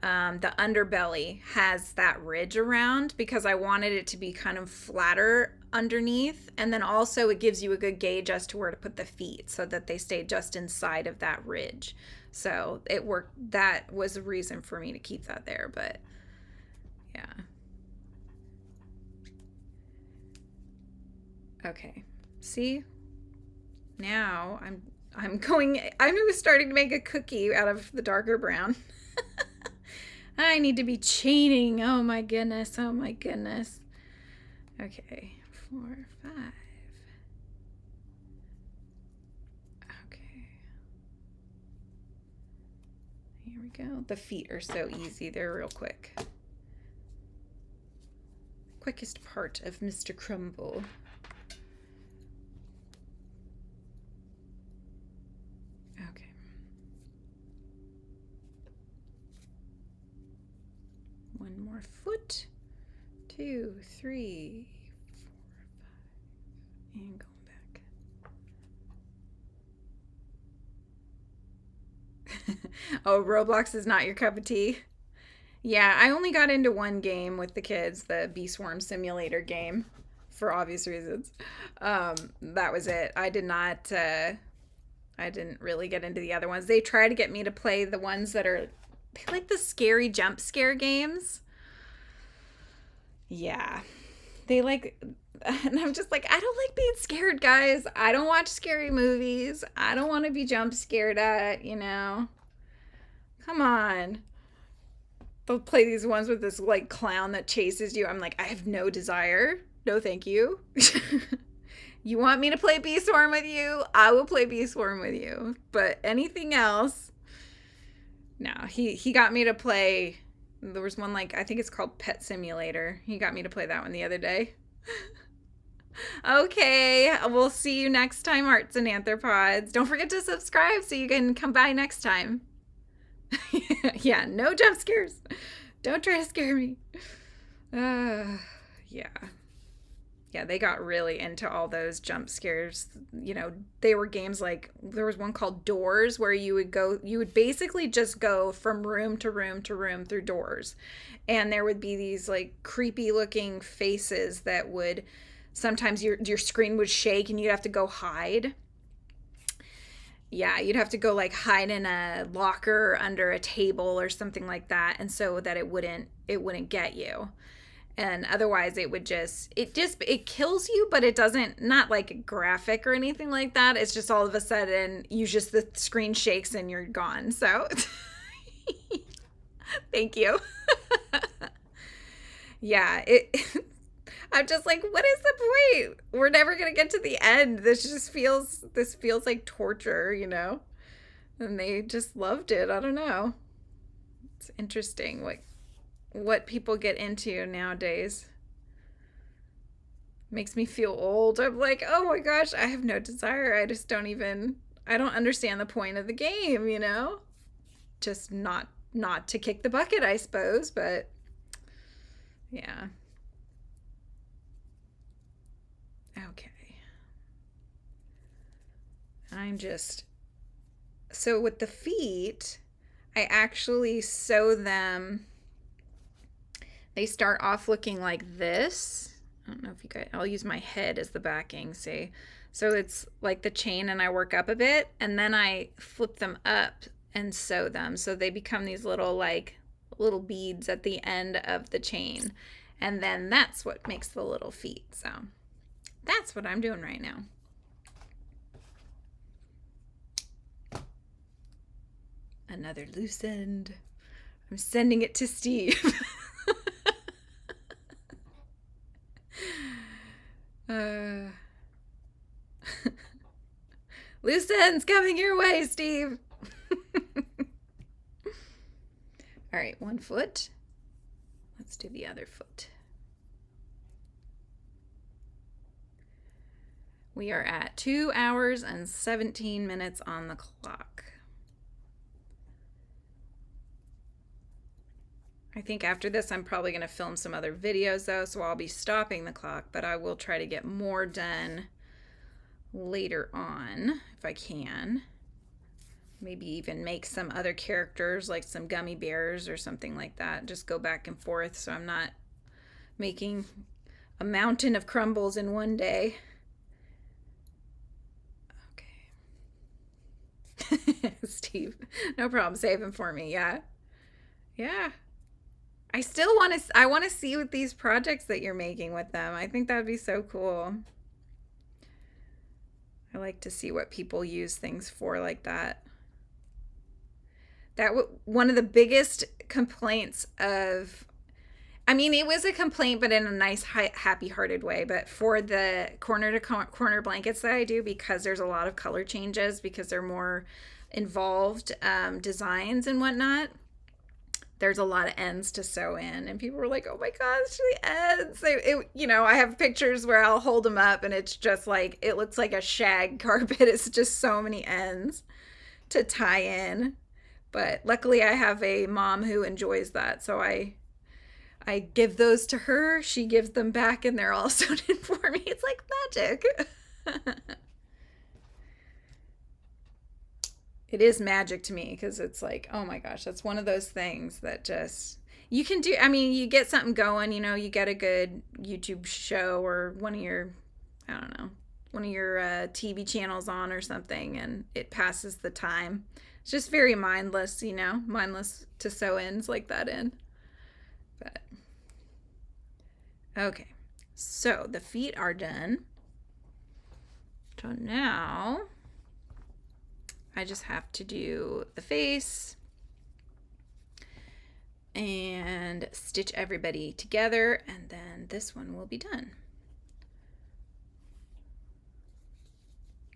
The underbelly has that ridge around because I wanted it to be kind of flatter underneath, and then also it gives you a good gauge as to where to put the feet so that they stay just inside of that ridge. So it worked. That was a reason for me to keep that there, but yeah. Okay, see, now I'm starting to make a cookie out of the darker brown. I need to be chaining. Oh my goodness. Oh my goodness. Okay. 4, 5. Okay. Here we go. The feet are so easy. They're real quick. Quickest part of Mr. Crumble. One more foot. 2, 3, 4, 5. And going back. Oh, Roblox is not your cup of tea? Yeah, I only got into one game with the kids, the Bee Swarm Simulator game, for obvious reasons. That was it. I didn't really get into the other ones. They try to get me to play the ones that are... They like the scary jump scare games. Yeah. They like, and I'm just like, I don't like being scared, guys. I don't watch scary movies. I don't want to be jump scared at, you know. Come on. They'll play these ones with this like clown that chases you. I'm like, I have no desire. No, thank you. You want me to play Bee Swarm with you? I will play Bee Swarm with you. But anything else... No, he got me to play, there was one like, I think it's called Pet Simulator. He got me to play that one the other day. Okay, we'll see you next time, Arts and Anthropods. Don't forget to subscribe so you can come by next time. Yeah, no jump scares. Don't try to scare me. Yeah. Yeah, they got really into all those jump scares. You know, they were games like, there was one called Doors where you would basically just go from room to room to room through doors. And there would be these like creepy looking faces that would, sometimes your screen would shake and you'd have to go hide. Yeah, you'd have to go like hide in a locker under a table or something like that. And so that it wouldn't get you. And otherwise it kills you, but it doesn't, not like graphic or anything like that. It's just all of a sudden the screen shakes and you're gone. So Thank you. Yeah, I'm just like, what is the point? We're never gonna get to the end. This feels like torture, you know? And they just loved it. I don't know. It's interesting what people get into nowadays. Makes me feel old. I'm like, oh my gosh, I have no desire. I don't understand the point of the game, you know? Just not to kick the bucket, I suppose, but yeah. Okay. I'm just so with the feet, I actually sew them. They start off looking like this. I don't know if you guys, I'll use my head as the backing, see. So it's like the chain and I work up a bit and then I flip them up and sew them. So they become these little beads at the end of the chain. And then that's what makes the little feet. So that's what I'm doing right now. Another loose end. I'm sending it to Steve. Loose ends coming your way, Steve. All right, one foot. Let's do the other foot. We are at 2 hours and 17 minutes on the clock. I think after this I'm probably going to film some other videos though, so I'll be stopping the clock, but I will try to get more done later on if I can. Maybe even make some other characters like some gummy bears or something like that. Just go back and forth so I'm not making a mountain of crumbles in one day. Okay. Steve, no problem. Save them for me. Yeah. Yeah. I want to see what these projects that you're making with them. I think that'd be so cool. I like to see what people use things for like that. One of the biggest complaints of, I mean, it was a complaint, but in a nice, happy-hearted way. But for the corner-to-corner blankets that I do, because there's a lot of color changes, because they're more involved designs and whatnot, there's a lot of ends to sew in. And people were like, oh my gosh, the ends. I have pictures where I'll hold them up, and it's just like, it looks like a shag carpet. It's just so many ends to tie in. But luckily I have a mom who enjoys that, so I give those to her, she gives them back, and they're all sewn in for me. It's like magic. It is magic to me because it's like, oh my gosh, that's one of those things that just, you can do. I mean, you get something going, you get a good YouTube show or one of your TV channels on or something, and it passes the time. It's just very mindless, mindless to sew ends like that in. But okay, so the feet are done. So now I just have to do the face and stitch everybody together, and then this one will be done.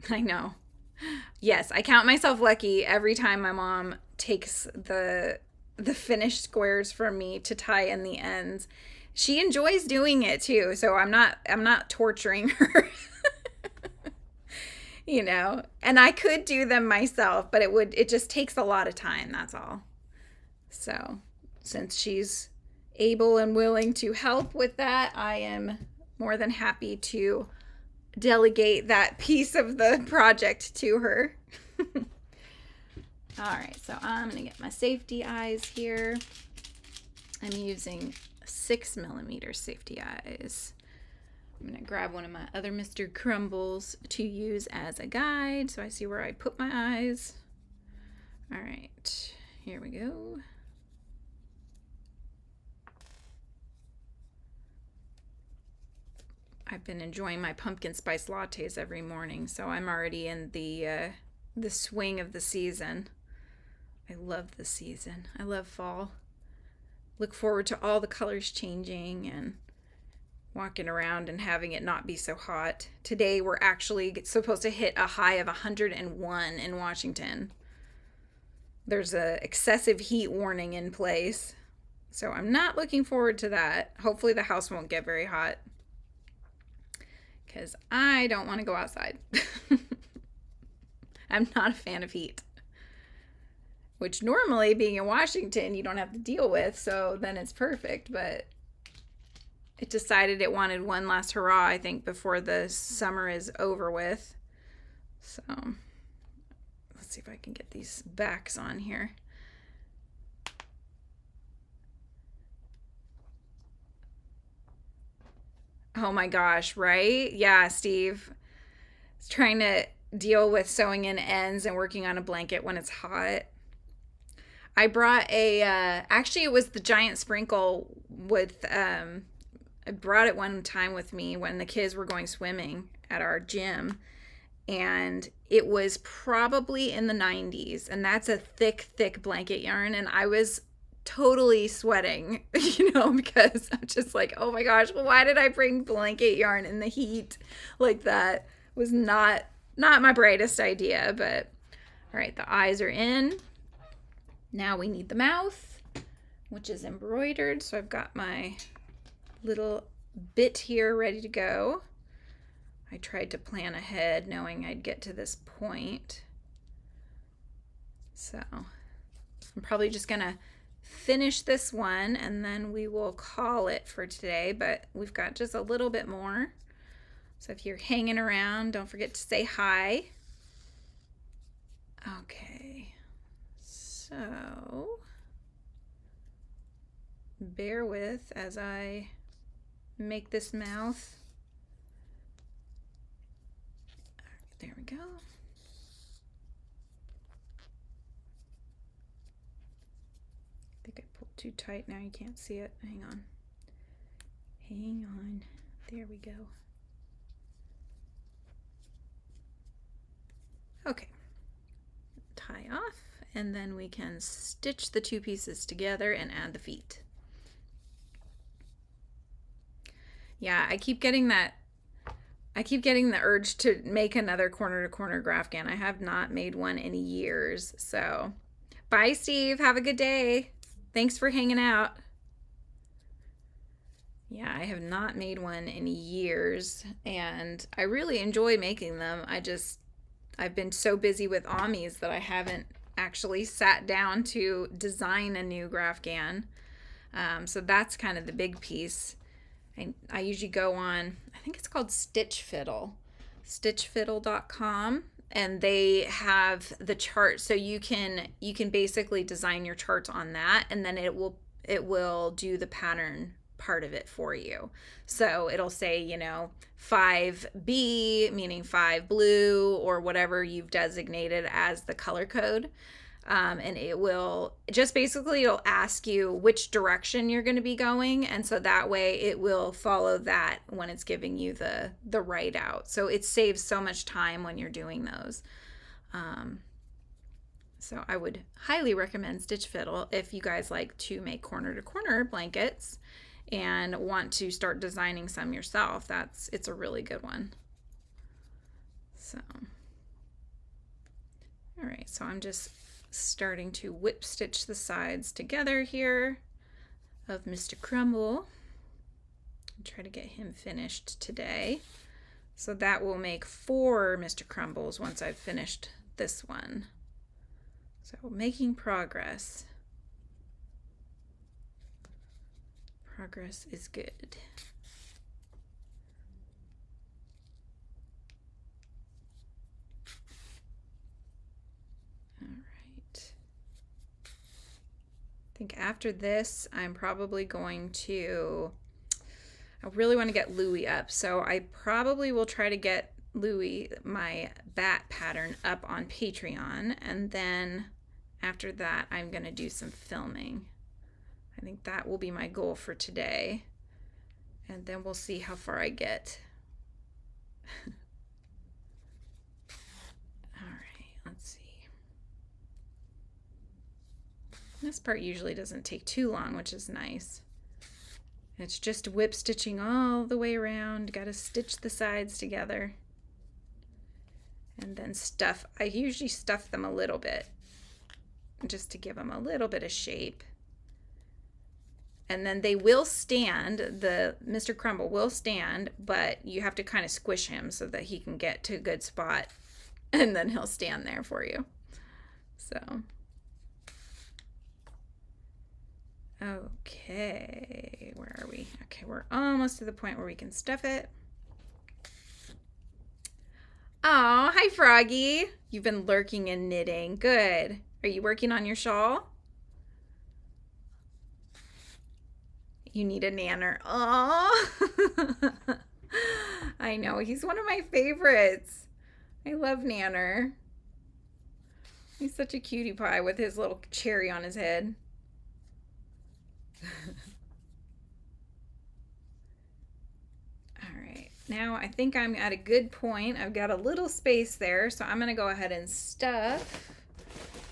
I know. Yes, I count myself lucky every time my mom takes the finished squares from me to tie in the ends. She enjoys doing it too, so I'm not torturing her. And I could do them myself, but it just takes a lot of time, that's all. So, since she's able and willing to help with that, I am more than happy to delegate that piece of the project to her. All right, so I'm gonna get my safety eyes here. I'm using 6mm safety eyes. I'm gonna grab one of my other Mr. Crumbles to use as a guide so I see where I put my eyes. All right, here we go. I've been enjoying my pumpkin spice lattes every morning, so I'm already in the swing of the season. I love the season. I love fall. look forward to all the colors changing and walking around and having it not be so hot. Today we're actually supposed to hit a high of 101 in Washington. There's a excessive heat warning in place. So I'm not looking forward to that. Hopefully the house won't get very hot because I don't want to go outside. I'm not a fan of heat, which normally being in Washington you don't have to deal with, so then it's perfect, but it decided it wanted one last hurrah, I think, before the summer is over with. So let's see if I can get these backs on here. Oh my gosh, right? Yeah, Steve. It's trying to deal with sewing in ends and working on a blanket when it's hot. I brought actually it was the giant sprinkle with, I brought it one time with me when the kids were going swimming at our gym, and it was probably in the 90s, and that's a thick blanket yarn, and I was totally sweating, because I'm just like, oh my gosh, well, why did I bring blanket yarn in the heat like that? It was not my brightest idea, but all right, the eyes are in. Now we need the mouth, which is embroidered, so I've got my little bit here ready to go. I tried to plan ahead knowing I'd get to this point. So I'm probably just gonna finish this one and then we will call it for today, but we've got just a little bit more. So if you're hanging around, don't forget to say hi. Okay, so bear with as I make this mouth. There we go. I think I pulled too tight now, you can't see it. Hang on. There we go. Okay. Tie off, and then we can stitch the two pieces together and add the feet. Yeah, I keep getting the urge to make another corner to corner Grafgan. I have not made one in years. So bye, Steve. Have a good day. Thanks for hanging out. Yeah, I have not made one in years, and I really enjoy making them. I've been so busy with Amis that I haven't actually sat down to design a new Grafgan. So that's kind of the big piece. I usually go on, I think it's called Stitch Fiddle, stitchfiddle.com, and they have the chart, so you can basically design your charts on that, and then it will do the pattern part of it for you. So it'll say, 5B, meaning 5 blue, or whatever you've designated as the color code. And it will just basically, it'll ask you which direction you're going to be going. And so that way it will follow that when it's giving you the write out. So it saves so much time when you're doing those. So I would highly recommend Stitch Fiddle if you guys like to make corner to corner blankets and want to start designing some yourself. It's a really good one. So, all right, so I'm just starting to whip stitch the sides together here of Mr. Crumble. I'll try to get him finished today. So that will make 4 Mr. Crumbles once I've finished this one. So making progress. Progress is good. All right. I think after this, I'm probably going to, I really want to get Louie up. So I probably will try to get Louie, my bat pattern, up on Patreon. And then after that, I'm going to do some filming. I think that will be my goal for today. And then we'll see how far I get. All right, let's see. This part usually doesn't take too long, which is nice. It's just whip stitching all the way around. Got to stitch the sides together. And then stuff. I usually stuff them a little bit just to give them a little bit of shape. And then they will stand, the Mr. Crumble will stand, but you have to kind of squish him so that he can get to a good spot, and then he'll stand there for you. So, okay, where are we? Okay, we're almost to the point where we can stuff it. Oh, hi Froggy. You've been lurking and knitting. Good. Are you working on your shawl? You need a nanner. Oh, I know. He's one of my favorites. I love Nanner. He's such a cutie pie with his little cherry on his head. All right. Now I think I'm at a good point. I've got a little space there, so I'm going to go ahead and stuff.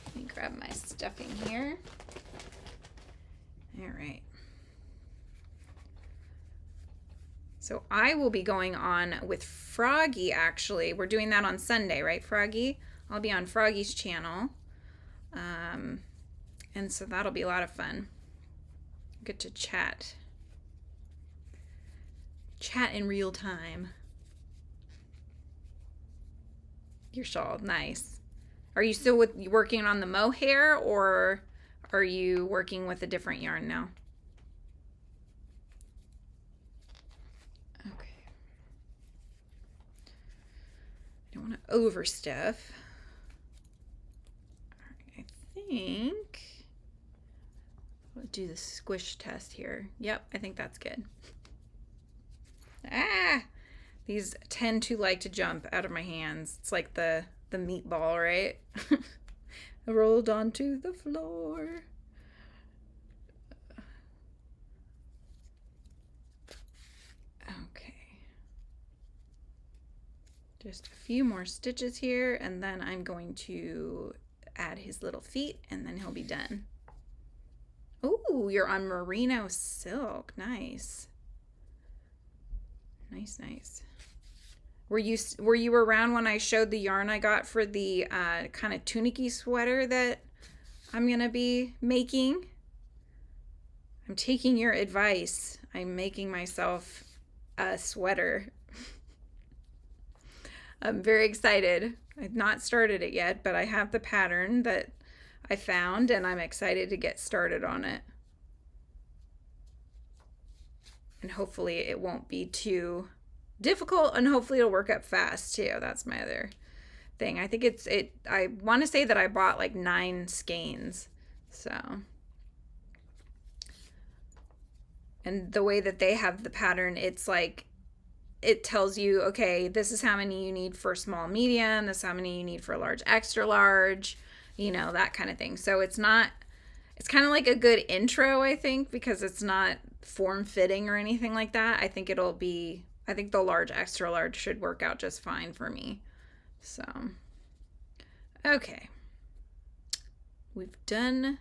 Let me grab my stuffing here. All right. So I will be going on with Froggy, actually. We're doing that on Sunday, right, Froggy? I'll be on Froggy's channel. And so that'll be a lot of fun. Good to chat. Chat in real time. Your shawl, nice. Are you still working on the mohair, or are you working with a different yarn now? Don't want to overstuff. All right, I think we'll do the squish test here. Yep, I think that's good. Ah, these tend to like to jump out of my hands. It's like the meatball, right? I rolled onto the floor. Just a few more stitches here, and then I'm going to add his little feet, and then he'll be done. Oh, you're on merino silk. Nice. Nice, nice. Were you around when I showed the yarn I got for the kind of tunicky sweater that I'm gonna be making? I'm taking your advice. I'm making myself a sweater. I'm very excited. I've not started it yet, but I have the pattern that I found, and I'm excited to get started on it. And hopefully it won't be too difficult, and hopefully it'll work up fast too. That's my other thing. I think I want to say that I bought like 9 skeins. So, and the way that they have the pattern, it's like, it tells you, okay, this is how many you need for small medium, this is how many you need for large extra large, you know, that kind of thing. So it's kind of like a good intro, I think, because it's not form fitting or anything like that. I think the large extra large should work out just fine for me. So, okay. We've done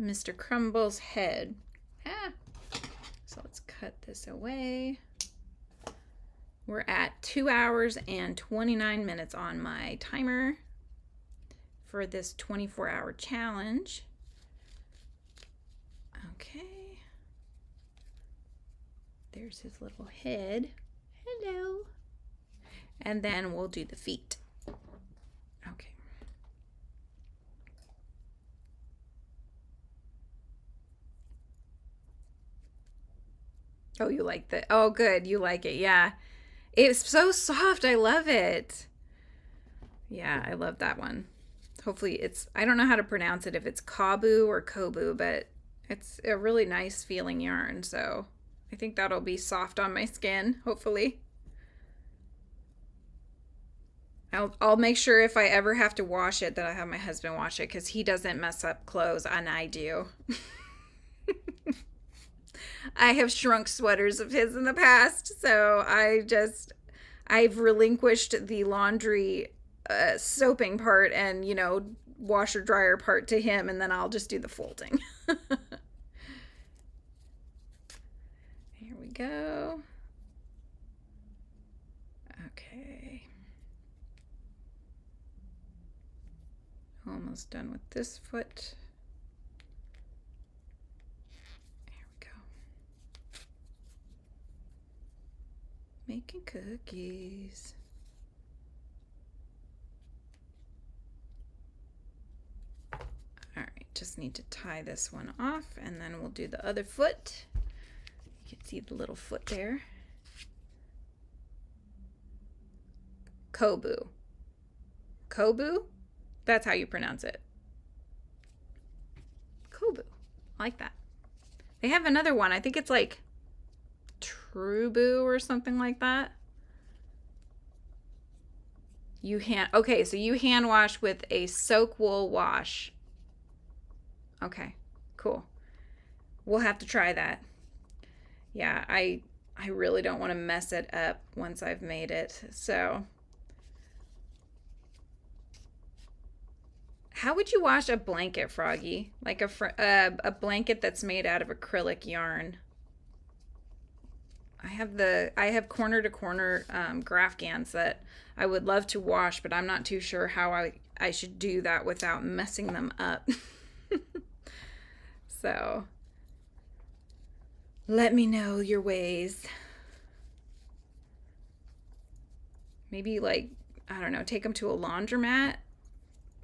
Mr. Crumble's head. So let's cut this away. We're at 2 hours and 29 minutes on my timer for this 24-hour challenge. Okay. There's his little head. Hello. And then we'll do the feet. Okay. Oh, you like that? Oh, good. You like it. Yeah. It's so soft. I love it. Yeah, I love that one. Hopefully I don't know how to pronounce it, if it's Kabu or Kobu, but it's a really nice feeling yarn. So I think that'll be soft on my skin, hopefully. I'll make sure if I ever have to wash it that I have my husband wash it, because he doesn't mess up clothes and I do. I have shrunk sweaters of his in the past, so I've relinquished the laundry soaping part and, you know, washer dryer part to him, and then I'll just do the folding. Here we go. Okay. Almost done with this foot. There we go. Making cookies. All right, just need to tie this one off, and then we'll do the other foot. You can see the little foot there. Kobu. Kobu? That's how you pronounce it. Kobu. I like that. They have another one. I think it's like Trubu or something like that. Okay, so you hand wash with a soak wool wash. Okay, cool. We'll have to try that. Yeah, I really don't want to mess it up once I've made it. So how would you wash a blanket, Froggy? Like a blanket that's made out of acrylic yarn. I have corner to corner Grafgans that I would love to wash, but I'm not too sure how I should do that without messing them up. So let me know your ways. Maybe, like, I don't know, take them to a laundromat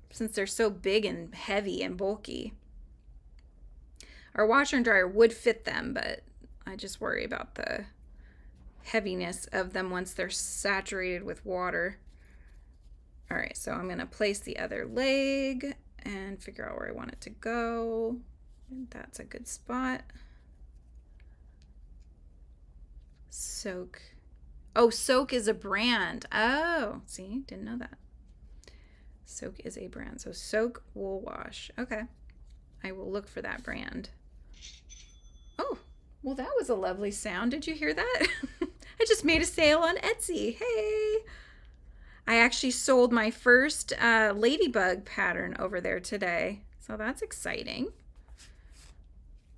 since they're so big and heavy and bulky. Our washer and dryer would fit them, but I just worry about the heaviness of them once they're saturated with water. All right, so I'm going to place the other leg and figure out where I want it to go. And that's a good spot. Soak. Oh, Soak is a brand. Oh, see, didn't know that. Soak is a brand. So Soak Wool Wash. Okay. I will look for that brand. Oh, well, that was a lovely sound. Did you hear that? I just made a sale on Etsy. Hey. I actually sold my first ladybug pattern over there today. So that's exciting.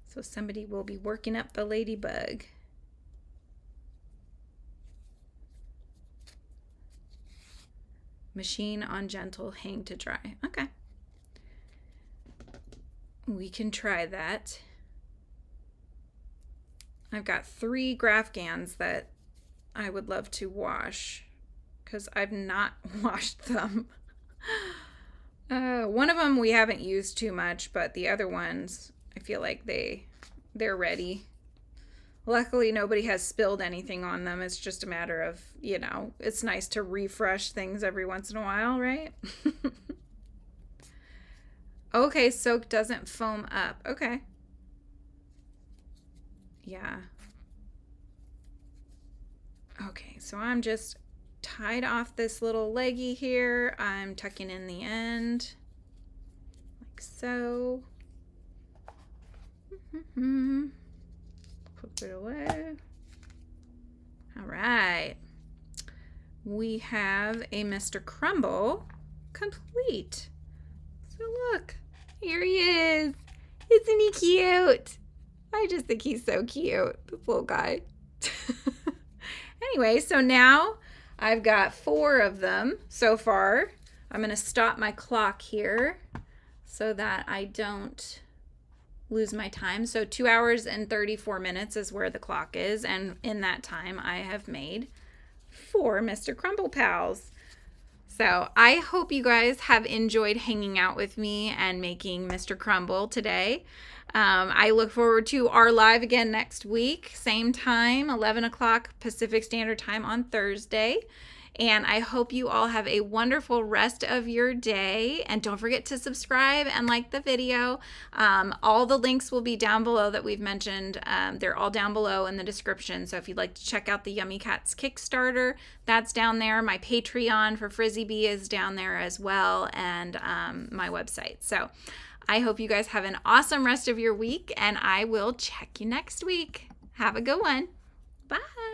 So somebody will be working up the ladybug. Machine on gentle, hang to dry. Okay. We can try that. I've got 3 Grafgans that I would love to wash because I've not washed them. One of them we haven't used too much, but the other ones, I feel like they're ready. Luckily, nobody has spilled anything on them. It's just a matter of, you know, it's nice to refresh things every once in a while, right? Okay, Soak doesn't foam up. Okay. Yeah. Okay, so I'm just tied off this little leggy here. I'm tucking in the end, like so. Put it away. All right. We have a Mr. Crumble complete. So look, here he is. Isn't he cute? I just think he's so cute, this little guy. Anyway, so now I've got 4 of them so far. I'm going to stop my clock here so that I don't lose my time. So 2 hours and 34 minutes is where the clock is, and in that time I have made 4 Mr. Crumble pals. So I hope you guys have enjoyed hanging out with me and making Mr. Crumble today. I look forward to our live again next week, same time, 11 o'clock Pacific Standard Time on Thursday. And I hope you all have a wonderful rest of your day. And don't forget to subscribe and like the video. All the links will be down below that we've mentioned. They're all down below in the description. So if you'd like to check out the Yummy Cats Kickstarter, that's down there. My Patreon for Frizzy Bee is down there as well, and my website. So I hope you guys have an awesome rest of your week, and I will check you next week. Have a good one. Bye.